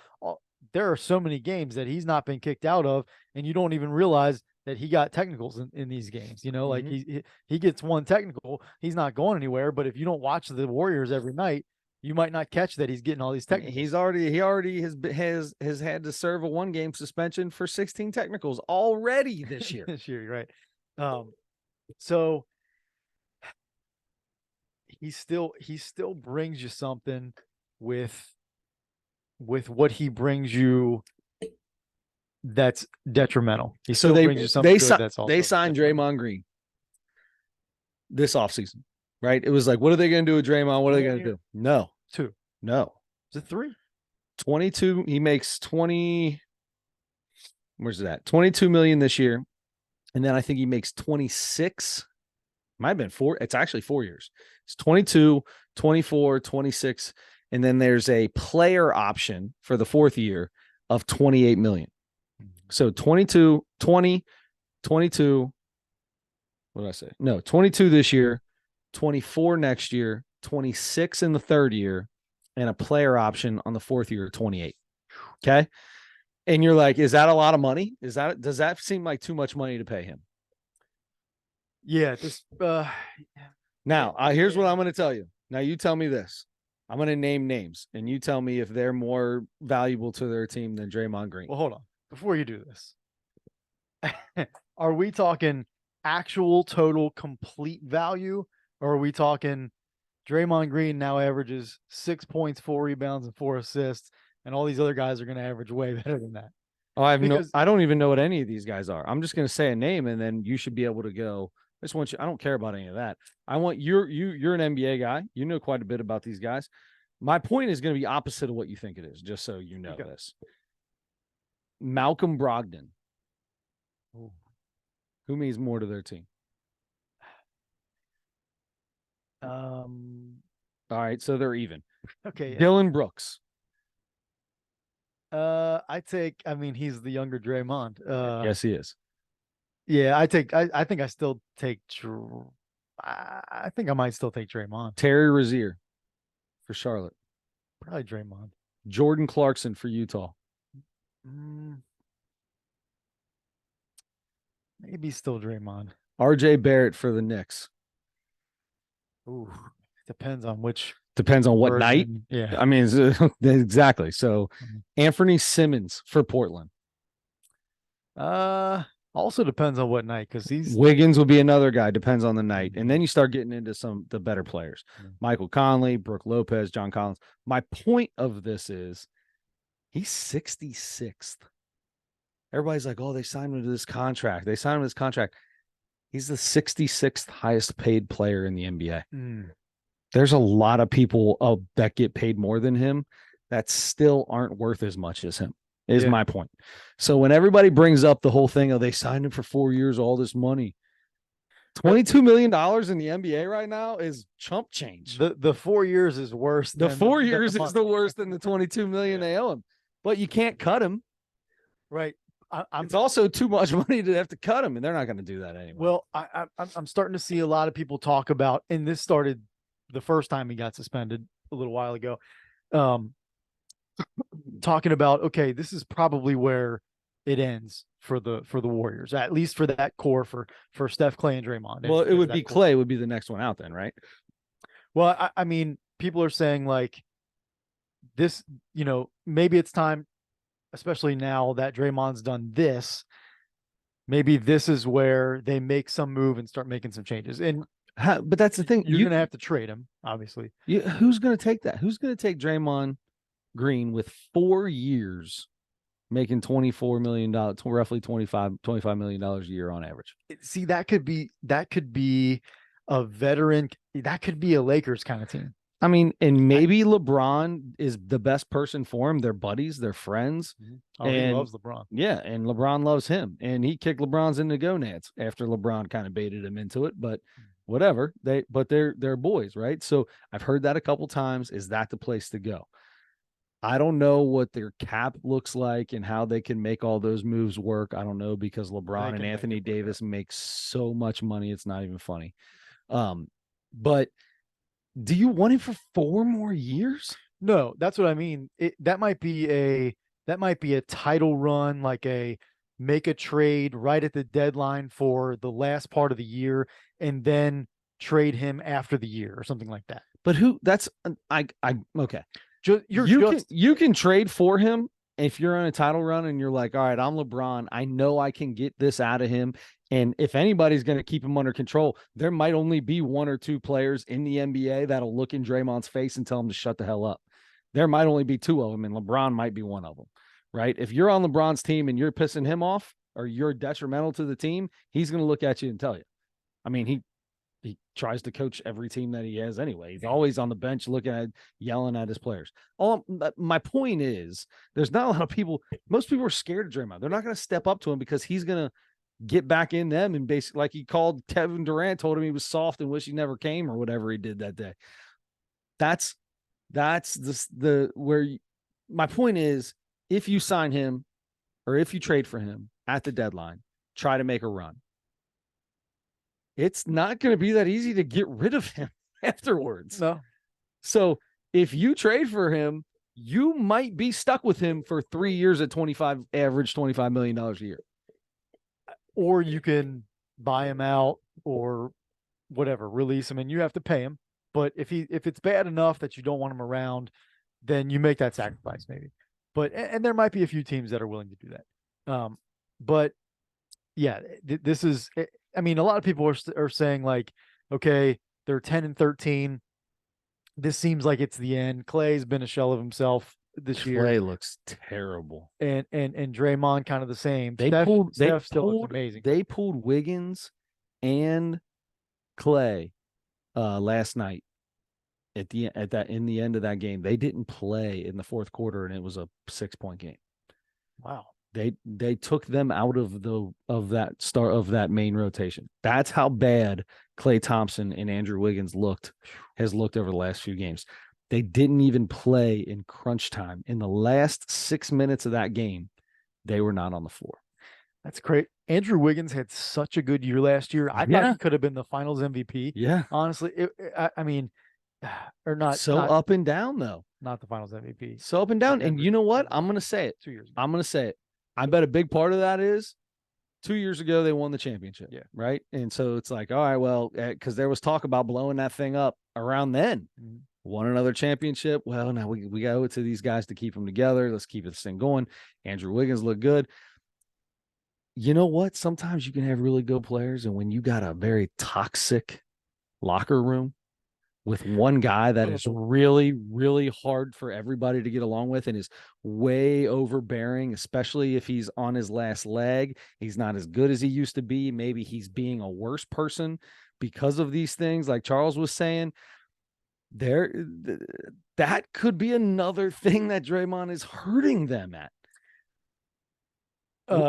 There are so many games that he's not been kicked out of, and you don't even realize that he got technicals in these games. You know, like he gets one technical, he's not going anywhere. But if you don't watch the Warriors every night, you might not catch that he's getting all these technicals. He already has had to serve a 1-game suspension for 16 technicals already this year. This year, right? So he still brings you something with what he brings you that's detrimental. He still brings you something good that's also they signed Draymond Green this offseason, right? It was like, what are they going to do with Draymond? What are they going to do? No. 2. No. Is it 3? 22. He makes 20. Where's that? 22 million this year. And then I think he makes 26. Might have been 4. It's actually 4 years. It's 22, 24, 26. And then there's a player option for the 4th year of 28 million. So 22, 20, 22. What did I say? No, 22 this year, 24 next year, 26 in the 3rd year, and a player option on the 4th year, 28. Okay. And you're like, is that a lot of money? Does that seem like too much money to pay him? Yeah. Now, here's what I'm going to tell you. Now, you tell me this. I'm going to name names, and you tell me if they're more valuable to their team than Draymond Green. Well, hold on. Before you do this, are we talking actual total complete value, or are we talking Draymond Green now averages 6 points, 4 rebounds, and 4 assists, and all these other guys are going to average way better than that? Oh, I don't even know what any of these guys are. I'm just going to say a name, and then you should be able to go. I just want you. I don't care about any of that. I want you're an NBA guy. You know quite a bit about these guys. My point is going to be opposite of what you think it is, just so you know this. Malcolm Brogdon. Ooh. Who means more to their team? All right, so they're even. Okay. Dylan Brooks. I mean, he's the younger Draymond. Yes, he is. Yeah, I think I still take. I think I might still take Draymond. Terry Rozier for Charlotte. Probably Draymond. Jordan Clarkson for Utah. Maybe still Draymond. RJ Barrett for the Knicks. Ooh, depends on which. Depends on what night. Yeah. I mean, exactly. So Anthony Simmons for Portland. Also depends on what night, because Wiggins will be another guy. Depends on the night, and then you start getting into the better players: Michael Conley, Brooke Lopez, John Collins. My point of this is, he's 66th. Everybody's like, "Oh, they signed him to this contract. They signed him to this contract." He's the 66th highest paid player in the NBA. There's a lot of people that get paid more than him that still aren't worth as much as him, is my point. So when everybody brings up the whole thing of they signed him for 4 years, all this money, $22 million in the NBA right now is chump change. The 4 years is worse. The 4 years is the worst than the $22 million they owe him. But you can't cut him. Right. It's also too much money to have to cut him, and they're not going to do that anyway. Well, I'm starting to see a lot of people talk about, and this started the first time he got suspended a little while ago, talking about, okay, this is probably where it ends for the Warriors, at least for that core for Steph, Clay, and Draymond. Well, it would be Clay would be the next one out then, right? Well, I mean, people are saying like this, maybe it's time, especially now that Draymond's done this, maybe this is where they make some move and start making some changes. And but that's the thing. You're going to have to trade him, obviously. Who's going to take that? Who's going to take Draymond Green with 4 years making $24 million, roughly $25 million a year on average? See, that could be a veteran. That could be a Lakers kind of team. I mean, and maybe LeBron is the best person for him. They're buddies, they're friends. Oh, and he loves LeBron. Yeah, and LeBron loves him. And he kicked LeBron's into gonads after LeBron kind of baited him into it. But whatever. They're boys, right? So I've heard that a couple times. Is that the place to go? I don't know what their cap looks like and how they can make all those moves work. I don't know, because LeBron and Anthony Davis make so much money. It's not even funny. But do you want him for 4 more years? No, that's what I mean. That might be a title run, like a make a trade right at the deadline for the last part of the year, and then trade him after the year or something like that. But okay. You can trade for him if you're on a title run and you're like, all right, I'm LeBron. I know I can get this out of him. And if anybody's going to keep him under control, there might only be 1 or 2 players in the NBA that'll look in Draymond's face and tell him to shut the hell up. There might only be 2 of them, and LeBron might be one of them, right? If you're on LeBron's team and you're pissing him off or you're detrimental to the team, he's going to look at you and tell you. I mean, he tries to coach every team that he has anyway. He's always on the bench yelling at his players. My point is, there's not a lot of people. Most people are scared of Draymond. They're not going to step up to him because he's going to get back in them and basically, like he called Kevin Durant, told him he was soft and wish he never came or whatever he did that day. That's my point is, if you sign him or if you trade for him at the deadline, try to make a run. It's not going to be that easy to get rid of him afterwards. No. So if you trade for him, you might be stuck with him for 3 years at average $25 million a year. Or you can buy him out or whatever, release him, and you have to pay him. But if it's bad enough that you don't want him around, then you make that sacrifice maybe. But and there might be a few teams that are willing to do that. But yeah, this is. I mean, a lot of people are saying like, okay, they're 10-13. This seems like it's the end. Clay's been a shell of himself this year. Clay looks terrible, and Draymond kind of the same. Steph still looks amazing. They pulled Wiggins and Clay last night in the end of that game. They didn't play in the fourth quarter, and it was a 6-point game. Wow. They took them out of that main rotation. That's how bad Klay Thompson and Andrew Wiggins has looked over the last few games. They didn't even play in crunch time. In the last 6 minutes of that game, they were not on the floor. That's great. Andrew Wiggins had such a good year last year. I thought he could have been the Finals MVP. Yeah, honestly, I mean, or not. Up and down though. Not the Finals MVP. So up and down. And you know what? I'm going to say it. 2 years ago. I'm going to say it. I bet a big part of that is 2 years ago they won the championship. Yeah. Right. And so it's like, all right, well, because there was talk about blowing that thing up around then. Mm-hmm. Won another championship. Well, now we owe it to these guys to keep them together. Let's keep this thing going. Andrew Wiggins looked good. you know what? Sometimes you can have really good players, and when you got a very toxic locker room with one guy that is really, really hard for everybody to get along with and is way overbearing, especially if he's on his last leg. He's not as good as he used to be. Maybe he's being a worse person because of these things, like Charles was saying. There, that could be another thing that Draymond is hurting them at.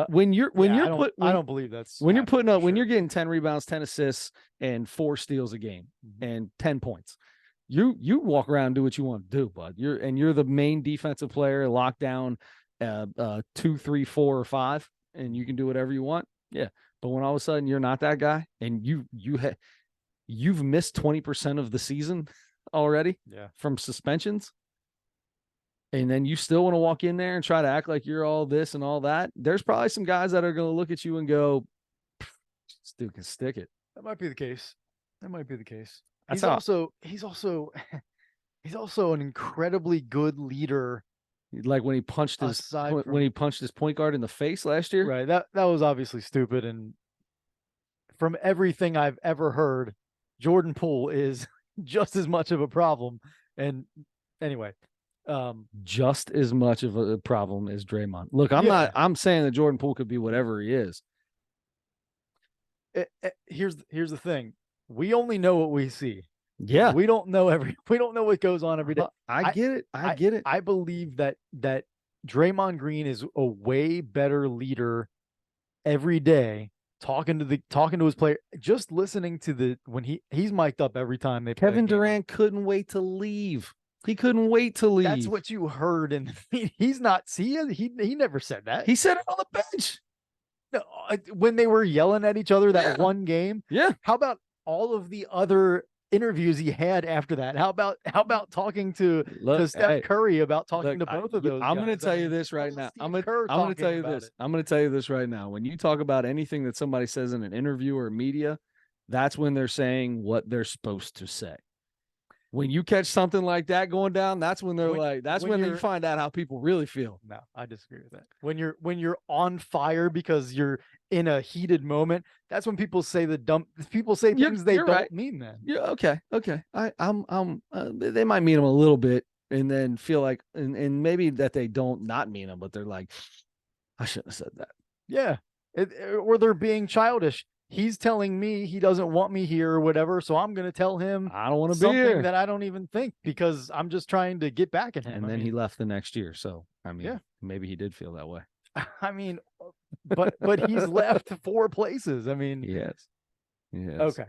When you're I don't believe that's when you're putting up when sure. you're getting 10 rebounds, 10 assists, and 4 steals a game and 10 points, you walk around and do what you want to do, bud. You're the main defensive player, lock down 2, 3, 4, or 5, and you can do whatever you want. Yeah. But when all of a sudden you're not that guy and you've missed 20% of the season already from suspensions, and then you still want to walk in there and try to act like you're all this and all that, there's probably some guys that are going to look at you and go, this dude can stick it. That might be the case. That might be the case. That's He's also an incredibly good leader. Like when he punched his point guard in the face last year. Right. That was obviously stupid. And from everything I've ever heard, Jordan Poole is just as much of a problem. And anyway, just as much of a problem as Draymond. Look, I'm saying that Jordan Poole could be whatever he is. Here's the thing. We only know what we see. Yeah. We don't know what goes on every day. I get it. I believe that Draymond Green is a way better leader every day, talking to his player, just listening to when he's mic'd up every time they play. Kevin Durant couldn't wait to leave. He couldn't wait to leave. That's what you heard in the meeting. He's not he never said that. He said it on the bench. No, when they were yelling at each other that one game. Yeah. How about all of the other interviews he had after that? How about talking to Steph Curry about talking to both of those guys? I'm going to tell you this right now. I'm going to tell you this. I'm going to tell you this right now. When you talk about anything that somebody says in an interview or media, that's when they're saying what they're supposed to say. When you catch something like that going down, that's when you find out how people really feel. No, I disagree with that. When you're on fire because you're in a heated moment, that's when people say things they don't mean. Then okay. They might mean them a little bit, and then feel like, and maybe that they don't not mean them, but they're like, I shouldn't have said that. Yeah, or they're being childish. He's telling me he doesn't want me here or whatever, so I'm going to tell him I don't want to be here. Something that I don't even think, because I'm just trying to get back at him. And then he left the next year, so maybe he did feel that way. I mean, but he's left 4 places. I mean, yes. Okay.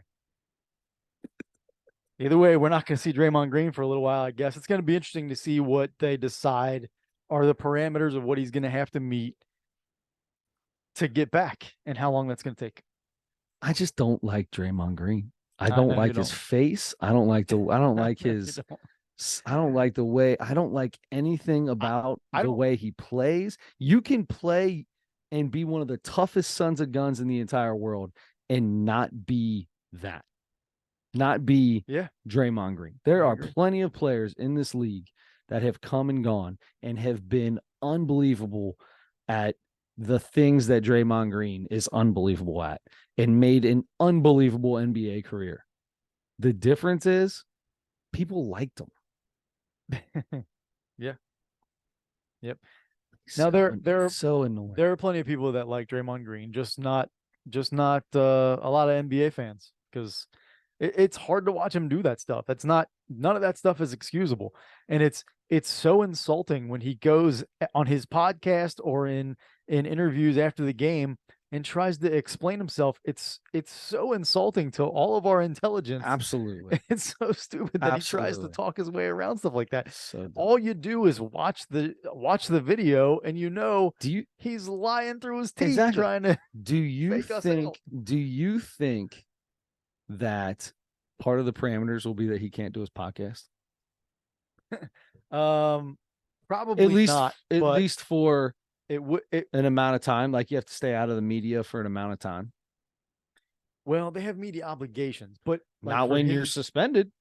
Either way, we're not going to see Draymond Green for a little while. I guess it's going to be interesting to see what they decide are the parameters of what he's going to have to meet to get back, and how long that's going to take. I just don't like Draymond Green. I don't like his face. I don't like his I don't like the way, I don't like anything about the way he plays. You can play and be one of the toughest sons of guns in the entire world and not be that. Not be Draymond Green. There are plenty of players in this league that have come and gone and have been unbelievable at the things that Draymond Green is unbelievable at, and made an unbelievable NBA career. The difference is people liked him. Yeah. Yep. Now there are so annoying. There are plenty of people that like Draymond Green, just not a lot of NBA fans, because it's hard to watch him do that stuff. None of that stuff is excusable. And it's so insulting when he goes on his podcast or in interviews after the game and tries to explain himself. It's so insulting to all of our intelligence. Absolutely. It's so stupid that he tries to talk his way around stuff like that. So all you do is watch the video, and he's lying through his teeth trying to do you think that part of the parameters will be that he can't do his podcast? Probably not. At least for an amount of time. Like, you have to stay out of the media for an amount of time. Well, they have media obligations, but not when you're suspended.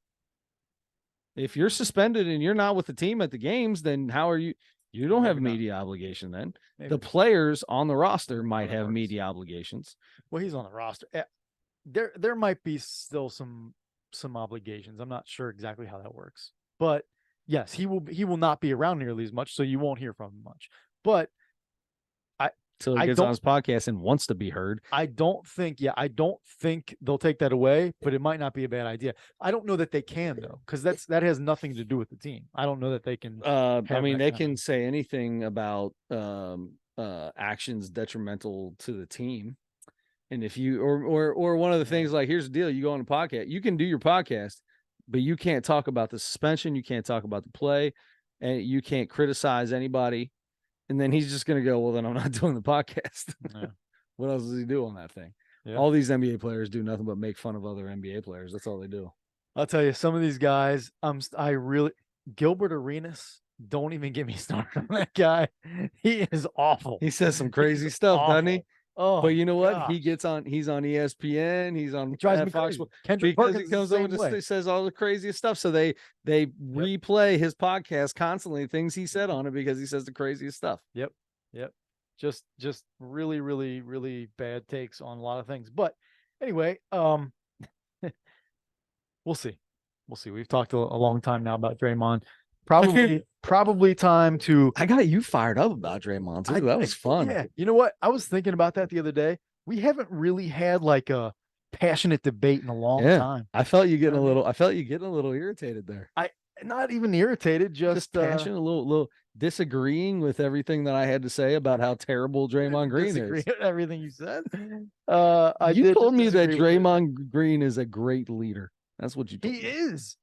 If you're suspended and you're not with the team at the games, then how are you? You don't have Maybe not. media obligation then. Maybe. The players on the roster might have media obligations. Well, he's on the roster. There might be still some obligations. I'm not sure exactly how that works. But yes, he will not be around nearly as much, so you won't hear from him much. But So he gets on his podcast and wants to be heard. I don't think they'll take that away, but it might not be a bad idea. I don't know that they can though, because that has nothing to do with the team. I don't know that they can. I mean, they can say anything about actions detrimental to the team. And if you or one of the things like, here's the deal, you go on a podcast, you can do your podcast, but you can't talk about the suspension, you can't talk about the play, and you can't criticize anybody. And then he's just going to go, well, then I'm not doing the podcast. Yeah. What else does he do on that thing? Yeah. All these NBA players do nothing but make fun of other NBA players. That's all they do. I'll tell you, some of these guys, Gilbert Arenas, don't even get me started on that guy. He is awful. He says some crazy stuff, doesn't he? Oh, but you know what? Gosh. He's on ESPN. He's on Fox because he comes over and says all the craziest stuff. So they replay his podcast constantly, things he said on it, because he says the craziest stuff. Yep. Just really, really, really bad takes on a lot of things. But anyway, we'll see. We've talked a long time now about Draymond. Probably time to. I got you fired up about Draymond too. That was fun. Yeah, you know what? I was thinking about that the other day. We haven't really had like a passionate debate in a long time. I felt you getting a little irritated there. Not even irritated, just passionate, a little disagreeing with everything that I had to say about how terrible Draymond Green is. With everything you said. You told me that Draymond Green is a great leader. That's what you told me. He is.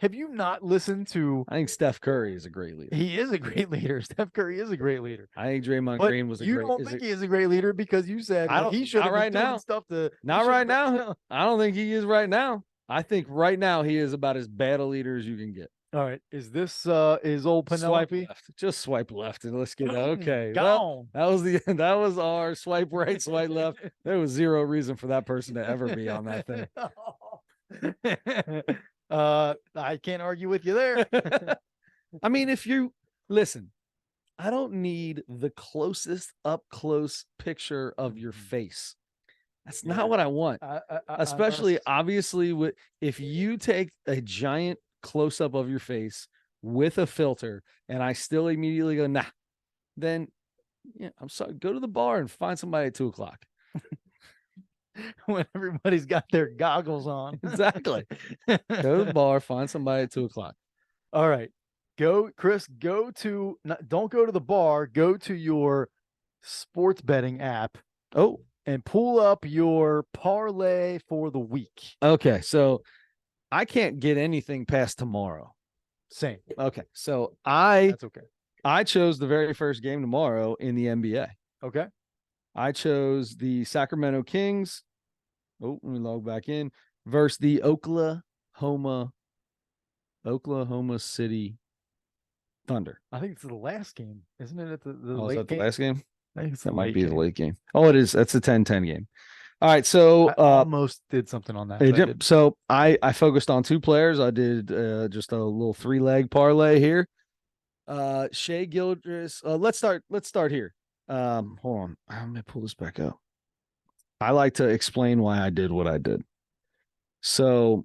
Have you not listened to? I think Steph Curry is a great leader. He is a great leader. Steph Curry is a great leader. I think Draymond Green was a great leader. You don't think he is a great leader because you said he should have right now. Stuff to. Not right now. I don't think he is right now. I think right now he is about as bad a leader as you can get. All right. Is this is old Penelope? Just swipe left and let's get okay. Gone. Well, that was our swipe right, swipe left. There was zero reason for that person to ever be on that thing. I can't argue with you there. I mean, if you listen, I don't need the closest up close picture of your face. That's not what I want. Especially obviously if you take a giant close up of your face with a filter and I still immediately go, nah, then I'm sorry, go to the bar and find somebody at 2:00. When everybody's got their goggles on. Exactly. Go to the bar, find somebody at 2:00. All right. Chris, don't go to the bar, go to your sports betting app. Oh, and pull up your parlay for the week. Okay. So I can't get anything past tomorrow. Same. Okay. So that's okay. I chose the very first game tomorrow in the NBA. Okay. I chose the Sacramento Kings. Oh, let me log back in. Versus the Oklahoma City Thunder. I think it's the last game, isn't it? At the late game? The last game? I think that might be the late game. Oh, it is. That's a 10-10 game. All right. So I almost did something on that. So I focused on two players. I did just a little 3-leg parlay here. Shai Gilgeous. Let's start here. Hold on. Let me pull this back up. I like to explain why I did what I did. So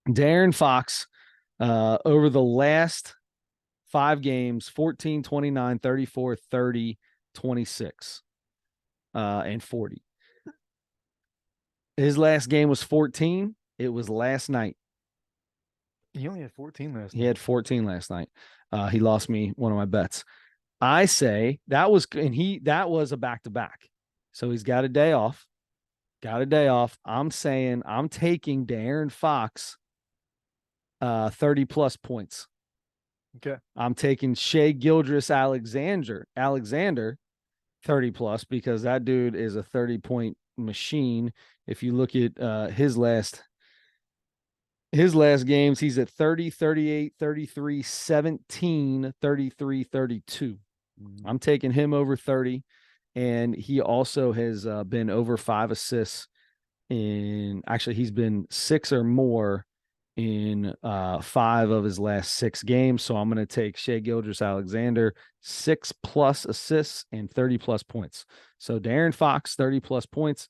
De'Aaron Fox, over the last 5 games, 14, 29, 34, 30, 26, and 40. His last game was 14. It was last night. He only had 14 last night. He had 14 last night. He lost me one of my bets. I say that was a back-to-back. So he's got a day off. I'm saying I'm taking De'Aaron Fox 30 plus points. Okay. I'm taking Shai Gilgeous-Alexander 30 plus because that dude is a 30-point machine. If you look at his last games, he's at 30, 38, 33, 17, 33, 32. I'm taking him over 30. And he also has been over 5 assists he's been 6 or more in 5 of his last 6 games. So I'm going to take Shai Gilgeous-Alexander, 6+ assists and 30+ points. So De'Aaron Fox, 30+ points,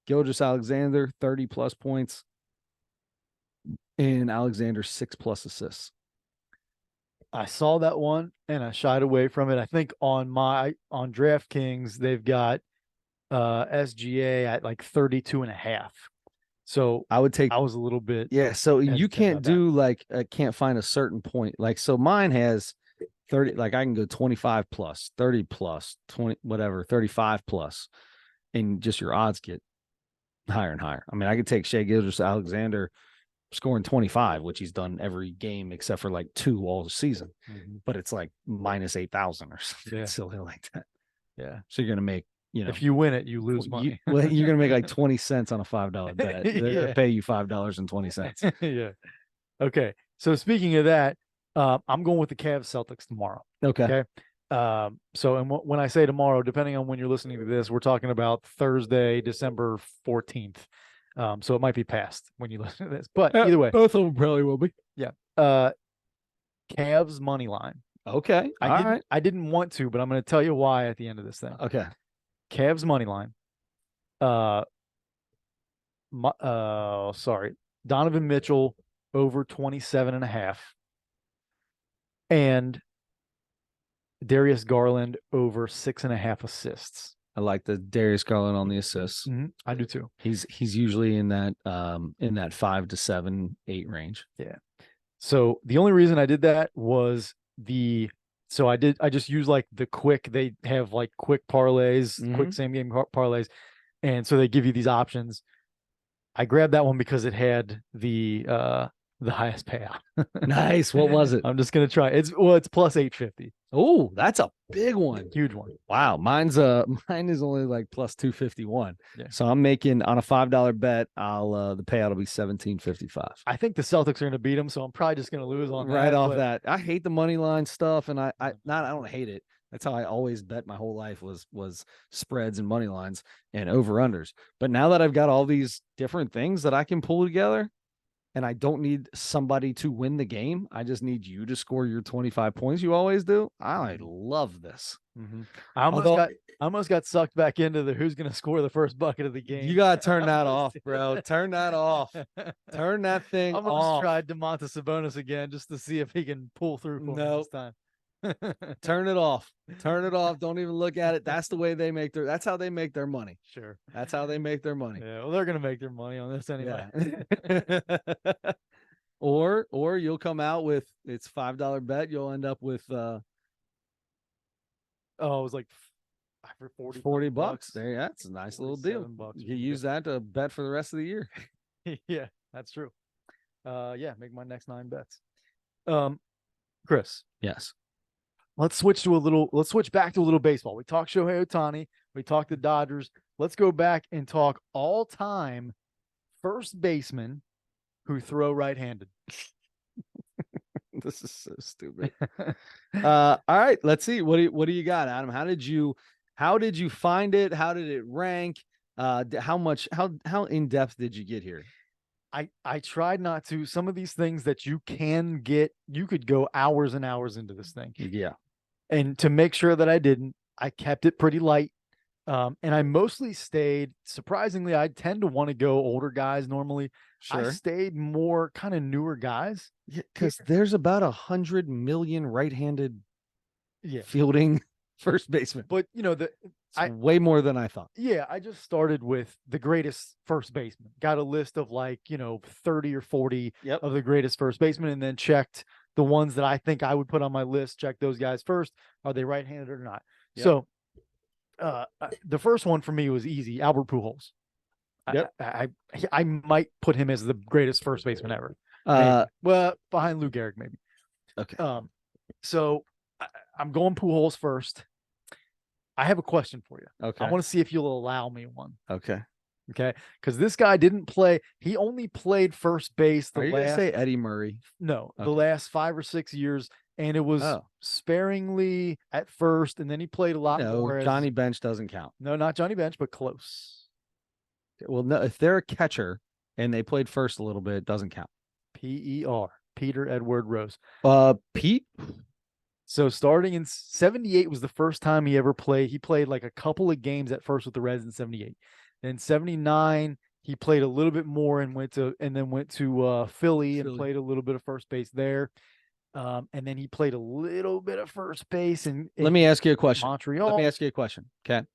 Gilgeous-Alexander, 30+ points, and Alexander, 6+ assists. I saw that one and I shied away from it. I think on DraftKings, they've got SGA at like 32.5. So I would take, I was a little bit, yeah. So you hesitant can't about that. do like, can't find a certain point. Like, so mine has 30, like I can go 25 plus, 30 plus, 20, whatever, 35 plus, and just your odds get higher and higher. I mean, I could take Shai Gilgeous-Alexander scoring 25, which he's done every game except for like 2 all season, but it's like minus 8,000 or something silly like that. Yeah. So you're gonna make, you know, if you win it, you lose money. You're gonna make like 20 cents on a $5 bet. They pay you $5.20. Yeah. Okay. So speaking of that, I'm going with the Cavs Celtics tomorrow. Okay. So and when I say tomorrow, depending on when you're listening to this, we're talking about Thursday, December 14th. So it might be past when you listen to this, but either way, both of them probably will be. Yeah. Cavs money line. Okay. I didn't want to, but I'm going to tell you why at the end of this thing. Okay. Cavs money line. Sorry. Donovan Mitchell over 27.5. And Darius Garland over 6.5 assists. I like the Darius Garland on the assists. I do too. He's usually in that 5 to 7, 8 range. Yeah. So the only reason I did that was I just use like the quick, they have like quick parlays, quick same game parlays. And so they give you these options. I grabbed that one because it had the highest payout. Nice. What was it? I'm just going to try. It's plus 850. Oh, that's a big one. Huge one. Wow. Mine is only like plus 251. Yeah. So I'm making on a $5 bet, the payout will be 1755. I think the Celtics are going to beat them, so I'm probably just going to lose on right off that. I hate the money line stuff, and I don't hate it. That's how I always bet my whole life was spreads and money lines and over unders. But now that I've got all these different things that I can pull together, and I don't need somebody to win the game, I just need you to score your 25 points you always do. I love this. I almost got sucked back into the who's going to score the first bucket of the game. You got to turn that off, bro. Turn that off. Turn that thing off. I almost tried Domantas Sabonis again just to see if he can pull through for me this time. Turn it off. Turn it off. Don't even look at it. That's the way they make that's how they make their money. Sure. That's how they make their money. Yeah. Well, they're going to make their money on this anyway. Yeah. or you'll come out with it's $5 bet. You'll end up with it was like for $40. There, that's a nice little deal. You can use that to bet for the rest of the year. Yeah, that's true. Make my next 9 bets. Chris. Yes. Let's switch back to a little baseball. We talked Shohei Ohtani. We talked the Dodgers. Let's go back and talk all-time first baseman who throw right-handed. This is so stupid. All right, let's see. What do you got, Adam? How did you find it? How did it rank? How in depth did you get here? I tried not to. Some of these things that you can get, you could go hours and hours into this thing. Yeah. And to make sure that I didn't, I kept it pretty light. And I mostly stayed, surprisingly, I tend to want to go older guys normally. Sure. I stayed more kind of newer guys. Yeah, because there's about 100 million right-handed fielding first baseman. But way more than I thought. Yeah, I just started with the greatest first baseman. Got a list of 30 or 40 of the greatest first basemen, and then checked the ones that I think I would put on my list. Check those guys first. Are they right-handed or not? Yep. So the first one for me was easy. Albert Pujols. Yep. I might put him as the greatest first baseman ever. Well, behind Lou Gehrig, maybe. Okay. So I'm going Pujols first. I have a question for you. Okay. I want to see if you'll allow me one. Okay. Okay. Because this guy didn't play. He only played first base Are you going to say Eddie Murray? No. Okay. The last 5 or 6 years. And it was sparingly at first. And then he played a lot more. Johnny Bench doesn't count. No, not Johnny Bench, but close. Well, no, if they're a catcher and they played first a little bit, it doesn't count. P-E-R. Peter Edward Rose. Pete. So starting in 78 was the first time he ever played. He played like a couple of games at first with the Reds in 78. Then 79, he played a little bit more and then went to Philly and played a little bit of first base there. And then he played a little bit of first base Let me ask you a question. Montreal. Let me ask you a question. Okay.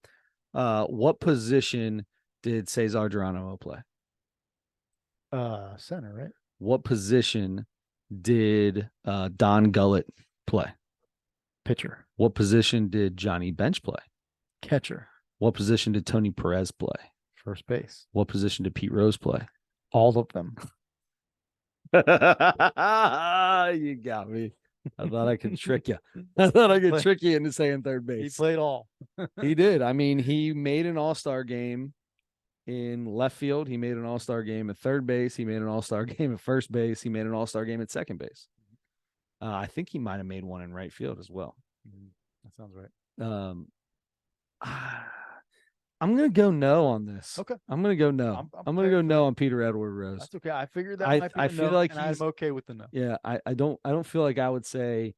What position did Cesar Geronimo play? Center, right? What position did Don Gullett play? Pitcher. What position did Johnny Bench play? Catcher. What position did Tony Perez play? First base. What position did Pete Rose play? All of them. You got me. I thought I could trick you. I thought I could trick you into saying third base. He played all. He did. I mean, he made an all-star game in left field. He made an all-star game at third base. He made an all-star game at first base. He made an all-star game at second base. I think he might have made one in right field as well. That sounds right. I'm going to go no on this. Okay. I'm going to go no. I'm going to go no on Peter Edward Rose. That's okay. I figured that might be I feel no, like I'm okay with the no. Yeah, I don't feel like I would say,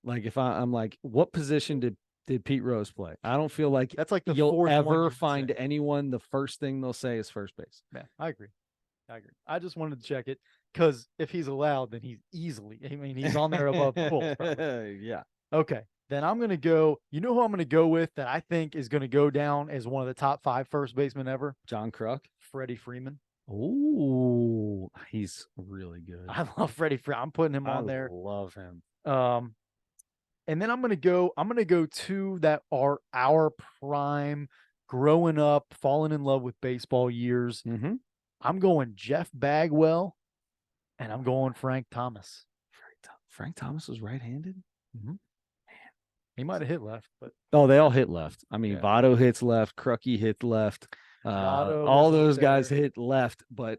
like, if I'm like, what position did Pete Rose play? I don't feel like that's like the you'll ever find anyone the first thing they'll say is first base. Yeah, I agree. I just wanted to check it because if he's allowed, then he's easily. I mean, he's on there above Pujols. Yeah. Okay. Then I'm going to go. You know who I'm going to go with that I think is going to go down as one of the top 5 first basemen ever? John Kruk. Freddie Freeman. Oh, he's really good. I love Freddie Freeman. I'm putting him on there. I love him. And then I'm going to go to that are our prime, growing up, falling in love with baseball years. Mm-hmm. I'm going Jeff Bagwell, and I'm going Frank Thomas. Frank Thomas was right-handed? Mm-hmm. Man, he might have hit left, but they all hit left. I mean, Votto hits left, Krucky hit left. All those guys hit left, but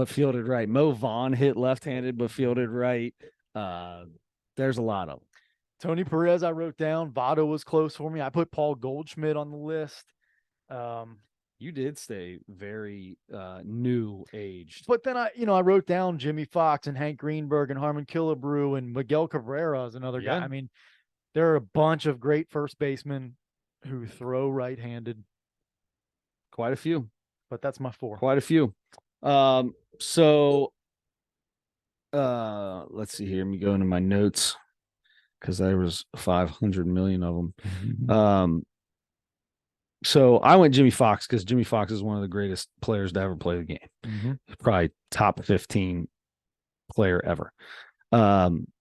fielded right. Mo Vaughn hit left-handed, but fielded right. There's a lot of them. Tony Perez, I wrote down. Votto was close for me. I put Paul Goldschmidt on the list. You did stay very new aged. But then I wrote down Jimmy Fox and Hank Greenberg and Harmon Killebrew and Miguel Cabrera is another guy. I mean, there are a bunch of great first basemen who throw right-handed. Quite a few. But that's my 4. Quite a few. So let's see here. Let me go into my notes because there was 500 million of them. So I went Jimmy Fox because Jimmy Fox is one of the greatest players to ever play the game. Mm-hmm. Probably top 15 player ever.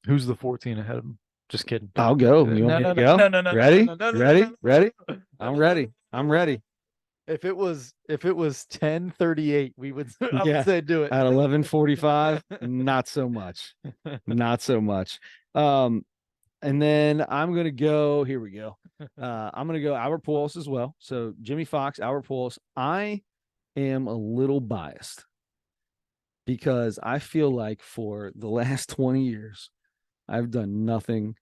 Who's the 14 ahead of him? Just kidding. I'll go. You want me to go? No. Ready? Ready? I'm ready. If it was 10:38, I would say do it. At 11:45, not so much. Not so much. And then I'm going to go, here we go. I'm going to go Albert Pujols as well. So Jimmy Fox, Albert Pujols. I am a little biased because I feel like for the last 20 years, I've done nothing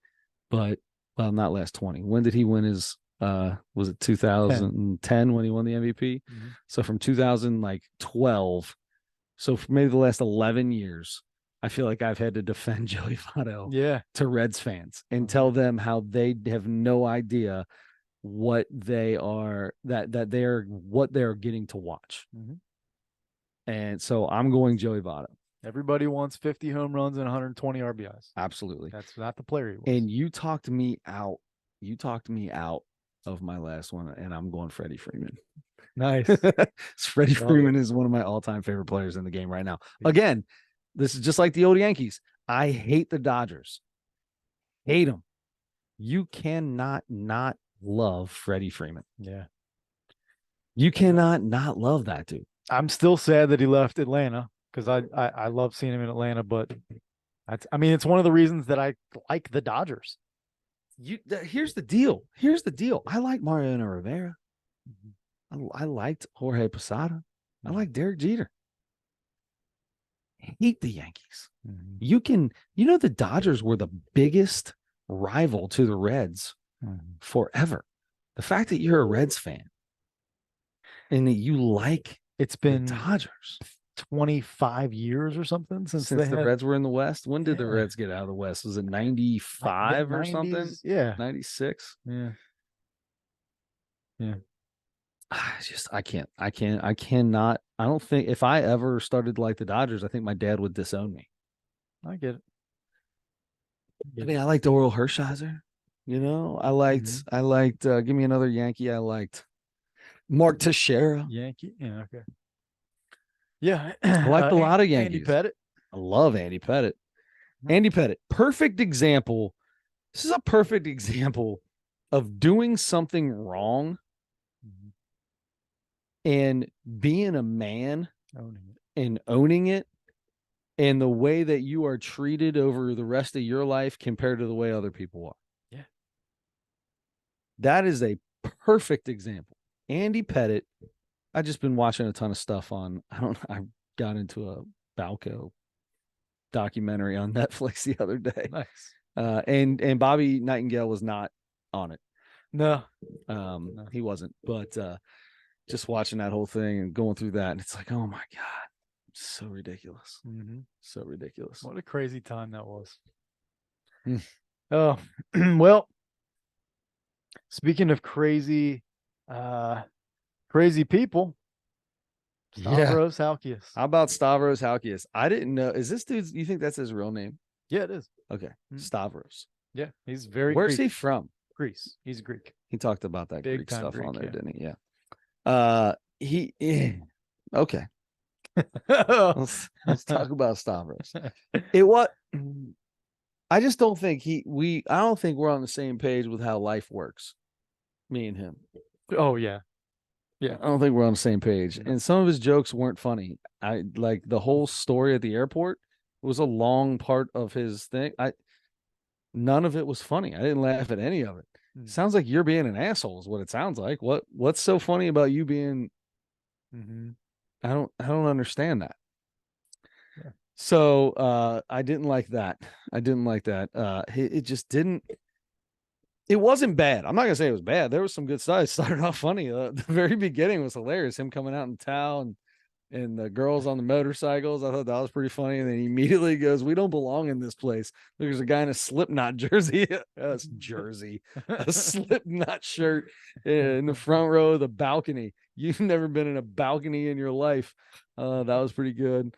but, well, not last 20. When did he win his, was it 2010 when he won the MVP? Mm-hmm. So from 2012, so for maybe the last 11 years, I feel like I've had to defend Joey Votto to Reds fans and tell them how they have no idea what they are, that they're what they're getting to watch. Mm-hmm. And so I'm going Joey Votto. Everybody wants 50 home runs and 120 RBIs. Absolutely. That's not the player he was. And you talked me out. You talked me out of my last one, and I'm going Freddie Freeman. Nice. Freddie Freeman is one of my all-time favorite players in the game right now. Again, this is just like the old Yankees. I hate the Dodgers. Hate them. You cannot not love Freddie Freeman. Yeah. You cannot not love that dude. I'm still sad that he left Atlanta because I love seeing him in Atlanta, but it's one of the reasons that I like the Dodgers. Here's the deal. I like Mariano Rivera. Mm-hmm. I liked Jorge Posada. Mm-hmm. I like Derek Jeter. Hate the Yankees. Mm-hmm. The Dodgers were the biggest rival to the Reds forever. The fact that you're a Reds fan and that you like it's been the Dodgers 25 years or something since they the had Reds were in the West. When did the yeah. Reds get out of the West? Was it 95 or something? 90s. Yeah. 96? Yeah. Yeah. I cannot. I don't think if I ever started like the Dodgers, I think my dad would disown me. I get it. I mean, I liked Oral Hershiser. You know, I liked give me another Yankee. I liked Mark Teixeira. Yankee. Yeah, okay. Yeah. I liked a lot of Yankees. Andy Pettit. I love Andy Pettit. Mhm. Andy Pettit, perfect example. This is a perfect example of doing something wrong and being a man and owning it, and the way that you are treated over the rest of your life compared to the way other people are. Yeah. That is a perfect example. Andy Pettit, I've just been watching a ton of stuff on, I got into a Balco documentary on Netflix the other day. Nice. And Bobby Nightingale was not on it. No. He wasn't. But just watching that whole thing and going through that, and it's like, oh my God, so ridiculous. So ridiculous. What a crazy time that was. Mm. Oh, well, speaking of crazy people, Stavros Halkias. How about Stavros Halkias? I didn't know. Is this dude, you think that's his real name? Yeah, it is. Okay. Stavros. Yeah, he's very Where's Greek. he from? Greece. He's Greek. He talked about that Big Greek time stuff Greek, on there, yeah. didn't he? Yeah. Okay. Let's talk about Stavros. I just don't think I don't think we're on the same page with how life works. Me and him. Oh yeah. Yeah. I don't think we're on the same page. And some of his jokes weren't funny. I like the whole story at the airport was a long part of his thing. None of it was funny. I didn't laugh at any of it. Sounds like you're being an asshole is what it sounds like. What's so funny about you being I don't understand that. Yeah. So I didn't like that. It just didn't. It wasn't bad. I'm not gonna say it was bad. There was some good stuff. It started off funny. The very beginning was hilarious. Him coming out in town and the girls on the motorcycles. I thought that was pretty funny. And then he immediately goes, "We don't belong in this place." There's a guy in a Slipknot jersey. That's jersey, a Slipknot shirt in the front row of the balcony. You've never been in a balcony in your life. That was pretty good.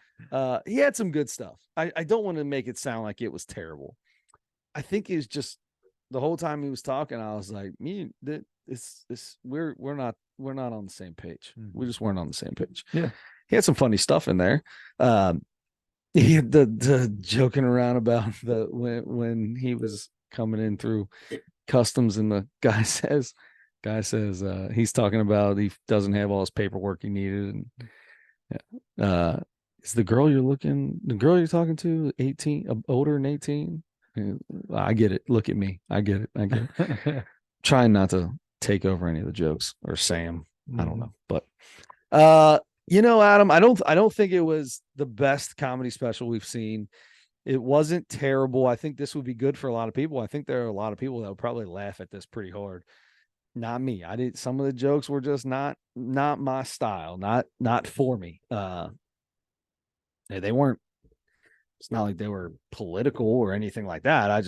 He had some good stuff. I don't want to make it sound like it was terrible. I think it was just the whole time he was talking, I was like, we're not on the same page. We just weren't on the same page. Yeah. He had some funny stuff in there. He had the joking around about when he was coming in through customs and the guy says he's talking about he doesn't have all his paperwork he needed. And is the girl you're talking to 18, older than 18? I get it. Look at me. I get it. Trying not to take over any of the jokes or Sam. I don't know. But Adam, I don't think it was the best comedy special we've seen. It wasn't terrible. I think this would be good for a lot of people. I think there are a lot of people that would probably laugh at this pretty hard. Not me. Some of the jokes were just not my style, not for me. They weren't. It's not like they were political or anything like that.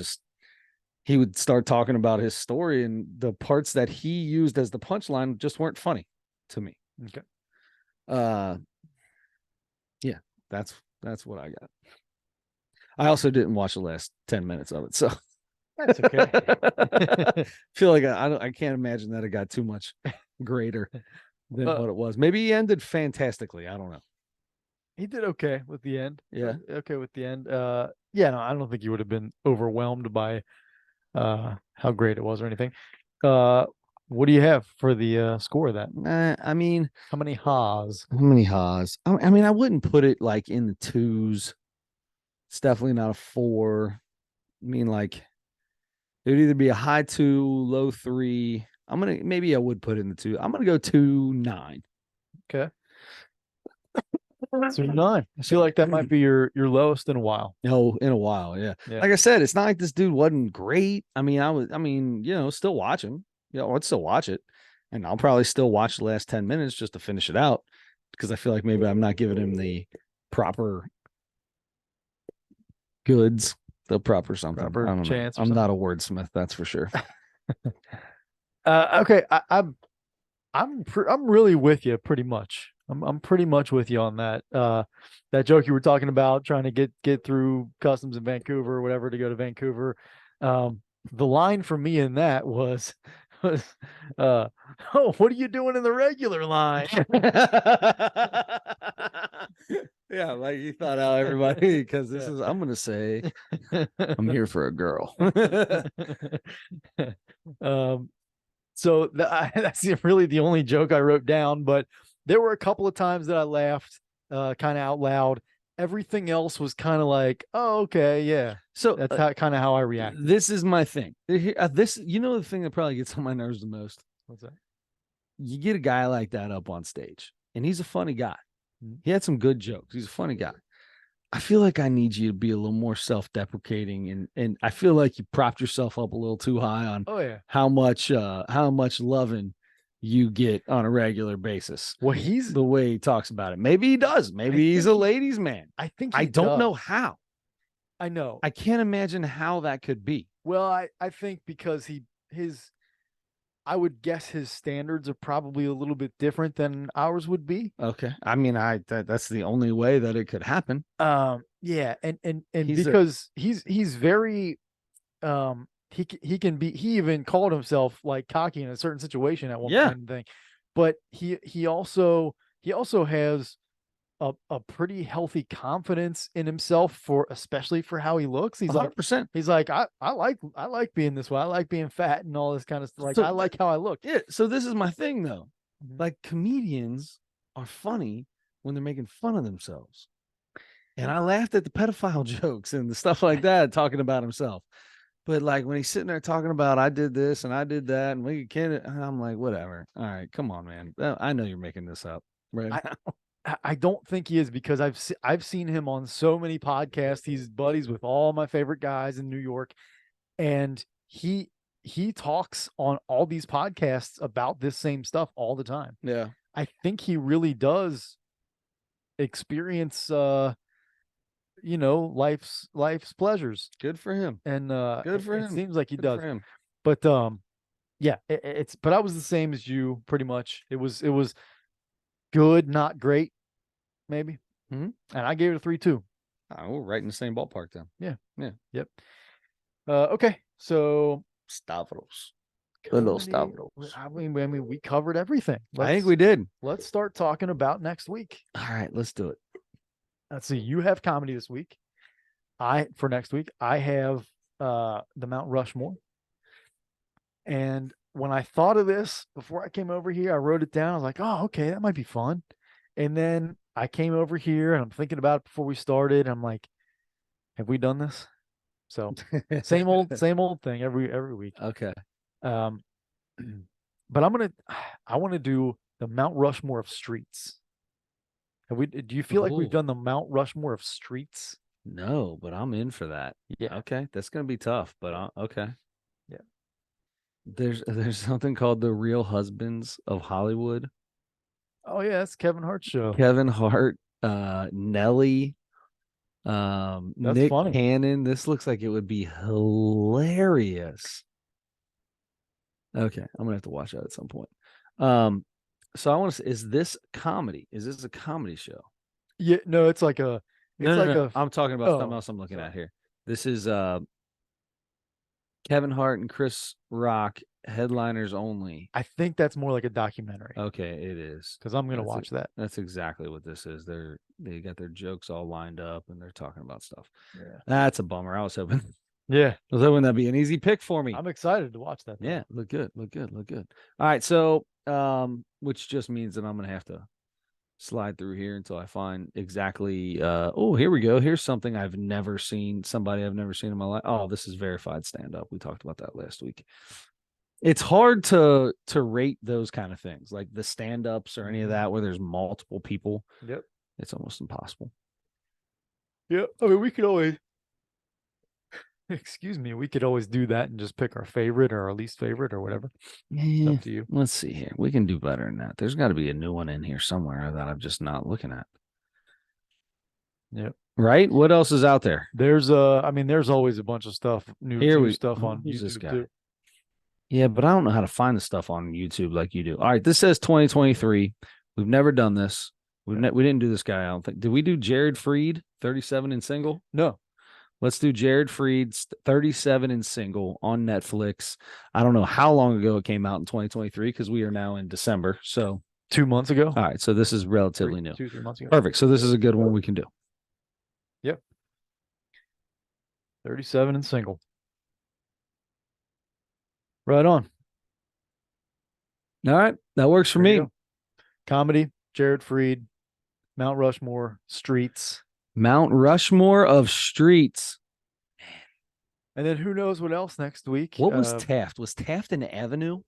He would start talking about his story, and the parts that he used as the punchline just weren't funny to me. Okay. Yeah, that's what I got. I also didn't watch the last 10 minutes of it, so that's okay. I feel like I can't imagine that it got too much greater than what it was. Maybe he ended fantastically. I don't know. He did okay with the end. Yeah. Okay with the end. Yeah, no, I don't think you would have been overwhelmed by how great it was or anything. What do you have for the score of that? I mean, how many haws? I mean, I wouldn't put it like in the twos. It's definitely not a 4. I mean, like it would either be a high 2, low 3. Maybe I would put it in the 2. I'm gonna go 2.9. Okay. So 9. I feel like that might be your lowest in a while. No, in a while, yeah. Like I said, it's not like this dude wasn't great. I mean, still watch him. I'd still watch it. And I'll probably still watch the last 10 minutes just to finish it out. because I feel like maybe I'm not giving him the proper goods, the proper something. Proper I don't know. chance or I'm something. not a wordsmith, that's for sure. Okay, I'm really with you pretty much. I'm pretty much with you on that. That joke you were talking about, trying to get through customs in Vancouver or whatever to go to Vancouver. The line for me in that was oh, what are you doing in the regular line? Yeah, like you thought out everybody because this is I'm gonna say I'm here for a girl. So that's really the only joke I wrote down, but there were a couple of times that I laughed kind of out loud. Everything else was kind of like, oh, okay, yeah. So That's kind of how I react. this is my thing. This, the thing that probably gets on my nerves the most. What's that? You get a guy like that up on stage, and he's a funny guy. He had some good jokes. He's a funny guy. I feel like I need you to be a little more self-deprecating, and I feel like you propped yourself up a little too high on how much loving you get on a regular basis. Well, he's the way he talks about it. Maybe he does. Maybe he's a ladies' man. I think I don't know how. I know. I can't imagine how that could be. Well, I think because I would guess his standards are probably a little bit different than ours would be. Okay. I mean, that's the only way that it could happen. Yeah, and because he's very he can be, he even called himself like cocky in a certain situation at one point and thing. But he also has a pretty healthy confidence in himself, especially for how he looks. He's 100%. He's like, I like being this way. I like being fat and all this kind of stuff. Like, I like how I look. Yeah. So this is my thing though. Like, comedians are funny when they're making fun of themselves. And I laughed at the pedophile jokes and the stuff like that, talking about himself. But like when he's sitting there talking about, I did this and I did that, and we can't, I'm like, whatever. All right, come on, man. I know you're making this up right now. I don't think he is, because I've seen him on so many podcasts. He's buddies with all my favorite guys in New York, and he talks on all these podcasts about this same stuff all the time. Yeah, I think he really does experience life's pleasures. good for him. And good for him. It seems like he good does. For him. But yeah, but I was the same as you pretty much. It was good, not great, maybe. Mm-hmm. And I gave it a 3.2. Oh, we're right in the same ballpark then. Yeah. Yep. Okay. So Stavros. Hello, Stavros. I mean, we covered everything. I think we did. Let's start talking about next week. All right, let's do it. Let's see. You have comedy this week. For next week, I have the Mount Rushmore. And when I thought of this before I came over here, I wrote it down. I was like, oh, okay, that might be fun. And then I came over here and I'm thinking about it before we started. I'm like, have we done this? So same old thing every week. Okay. But I want to do the Mount Rushmore of streets. Do you feel like we've done the Mount Rushmore of streets? No, but I'm in for that. Yeah. Okay. That's going to be tough, but okay. Yeah. There's something called the Real Husbands of Hollywood. Oh yeah, that's Kevin Hart's show. Kevin Hart, Nelly, Nick funny. Cannon. This looks like it would be hilarious. Okay, I'm gonna have to watch that at some point. So I want to say, is this comedy? Is this a comedy show? Yeah, no, it's like a. No. I'm talking about something else I'm looking at here. This is Kevin Hart and Chris Rock, headliners only. I think that's more like a documentary. Okay, it is. Because I'm gonna watch that. That's exactly what this is. They got their jokes all lined up and they're talking about stuff. Yeah. That's a bummer. I was hoping. Yeah. I was hoping that'd be an easy pick for me. I'm excited to watch that. Though. Yeah, look good. All right, so which just means that I'm gonna have to slide through here until I find exactly oh, here we go. Here's something I've never seen, somebody I've never seen in my life. Oh, this is verified stand-up. We talked about that last week. It's hard to rate those kind of things, like the stand-ups or any of that where there's multiple people. Yep. It's almost impossible. Yeah. I mean, we could always Excuse me. We could always do that and just pick our favorite or our least favorite or whatever. Yeah, Up to you. let's see here. We can do better than that. There's got to be a new one in here somewhere that I'm just not looking at. Yep. Right? What else is out there? There's there's always a bunch of stuff, new stuff on Who's this YouTube guy? too. Yeah, but I don't know how to find the stuff on YouTube like you do. All right, this says 2023. We've never done this. We didn't do this guy. I don't think. Did we do Jared Freed 37 and single? No. Let's do Jared Freed's 37 and single on Netflix. I don't know how long ago it came out in 2023 because we are now in December. So 2 months ago. All right, so this is relatively new. 2-3 months ago. Perfect. So this is a good one we can do. Yep. 37 and single. Right on. All right, that works for me. Comedy, Jared Freed, Mount Rushmore, Streets. Mount Rushmore of Streets. And then who knows what else next week? What was Taft? Was Taft an avenue?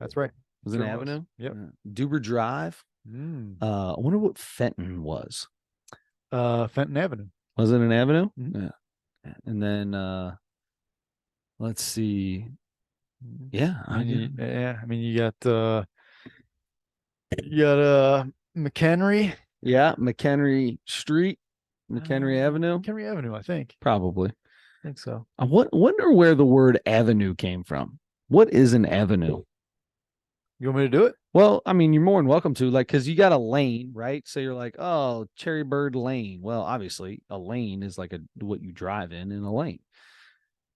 That's right. Was it an avenue? Yep. Duber Drive. I wonder what Fenton was. Fenton Avenue. Was it an avenue? Mm-hmm. Yeah. And then let's see. Yeah. You got McHenry. Yeah, McHenry Street, McHenry Avenue. McHenry Avenue, I think. Probably. I think so. I wonder where the word avenue came from. What is an avenue? You want me to do it? Well, I mean, you're more than welcome to, like, because you got a lane, right? So you're like, oh, Cherry Bird Lane. Well, obviously, a lane is like what you drive in a lane.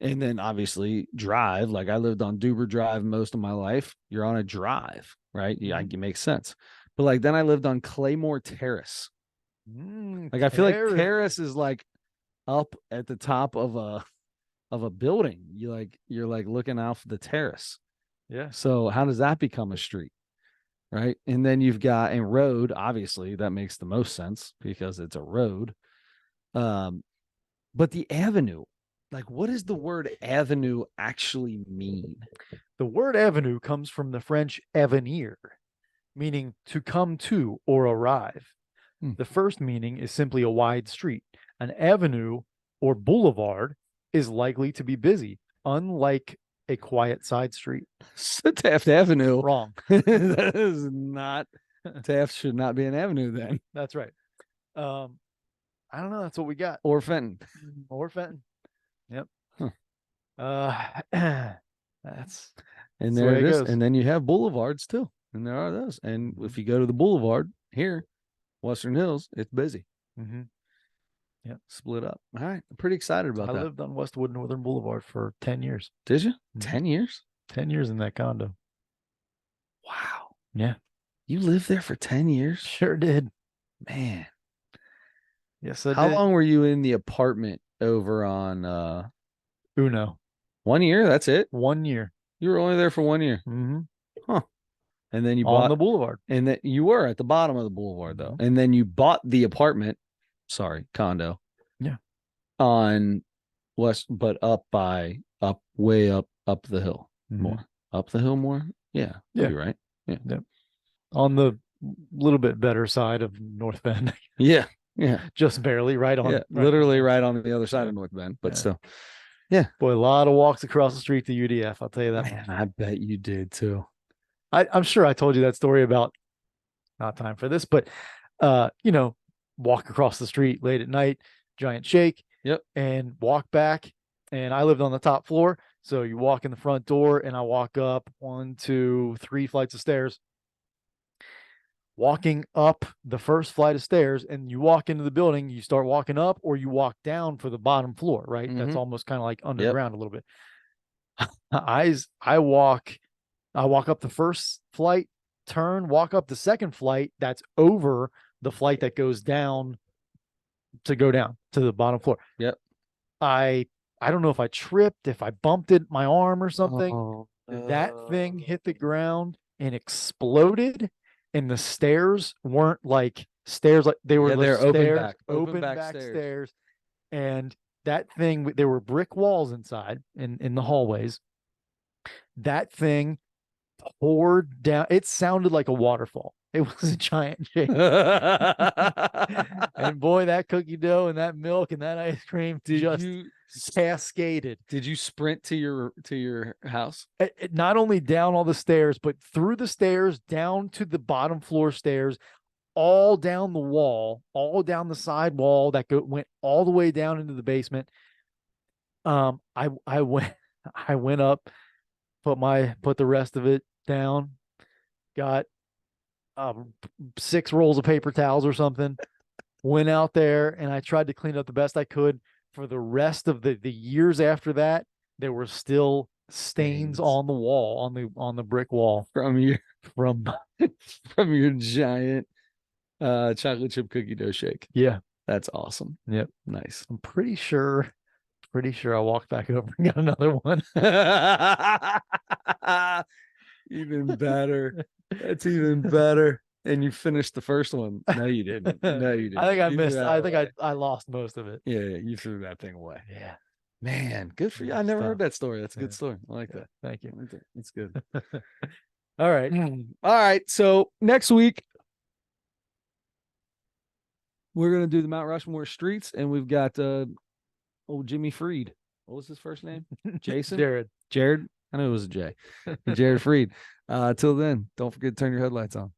And then obviously drive, like I lived on Duber Drive most of my life. You're on a drive, right? Yeah, it makes sense. But like then I lived on Claymore Terrace. Like I feel like terrace is like up at the top of a building. You're like looking off the terrace. Yeah. So how does that become a street? Right. And then you've got a road, obviously, that makes the most sense because it's a road. But the avenue, like, what does the word avenue actually mean? The word avenue comes from the French avenir, meaning to come to or arrive. The first meaning is simply a wide street. An avenue or boulevard is likely to be busy, unlike a quiet side street. So Taft Avenue. Wrong. That is not. Taft should not be an avenue then. That's right. I don't know. That's what we got. Or Fenton. Yep. That's and there it is. And then you have boulevards too. And there are those. And if you go to the boulevard here, Western Hills, it's busy. Yeah, split up. All right. I'm pretty excited about that. I lived on Westwood Northern Boulevard for 10 years. Did you? 10 years? 10 years in that condo. Wow. Yeah. You lived there for 10 years? Sure did. Man. Yes, I did. How long were you in the apartment over on Uno? 1 year? That's it? 1 year. You were only there for 1 year. Huh. And then you bought on the boulevard. And then you were at the bottom of the boulevard though. And then you bought the condo. Yeah. On west, but way up the hill more. Up the hill more? Yeah. You're right. Yeah. Yep. On the little bit better side of North Bend. Yeah. Yeah. Just barely right on. Yeah. Literally right on the other side of North Bend, but still. Yeah. Boy, a lot of walks across the street to UDF. I'll tell you that. Man, I bet you did too. I'm sure I told you that story about, not time for this, but walk across the street late at night, giant shake. Yep. And walk back. And I lived on the top floor. So you walk in the front door and I walk up 1, 2, 3 flights of stairs. Walking up the first flight of stairs and you walk into the building, you start walking up or you walk down for the bottom floor, right? That's almost kind of like underground a little bit. I walk up the first flight, turn, walk up the second flight that's over the flight that goes down to go down to the bottom floor. Yep. I don't know if I tripped, if I bumped my arm or something. That thing hit the ground and exploded. And the stairs weren't like stairs, like they were open back stairs. And that thing, there were brick walls inside in the hallways. That thing poured down. It sounded like a waterfall. It was a giant shake. And boy, that cookie dough and that milk and that ice cream cascaded. Did you sprint to your house? Not only down all the stairs, but through the stairs, down to the bottom floor stairs, all down the wall, all down the side wall that went all the way down into the basement. I went I went up, put the rest of it down, got 6 rolls of paper towels or something, went out there, and I tried to clean up the best I could. For the rest of the years after that, there were still stains on the wall, on the brick wall from your from from your giant chocolate chip cookie dough shake. Yeah, that's awesome. Yep, nice. I'm pretty sure I walked back over and got another one. Even better. That's even better. And you finished the first one. No, you didn't. No, you didn't. I think I You missed. threw that I think away. I lost most of it. Yeah, you threw that thing away. Yeah. Man, good for you. I never heard that story. That's a good story. I like that. Thank you. I like that. That's good. All right. All right. So next week, we're gonna do the Mount Rushmore streets, and we've got old Jimmy Freed. What was his first name? Jason? Jared. Jared? I knew it was a J. Jared Freed. Till then, don't forget to turn your headlights on.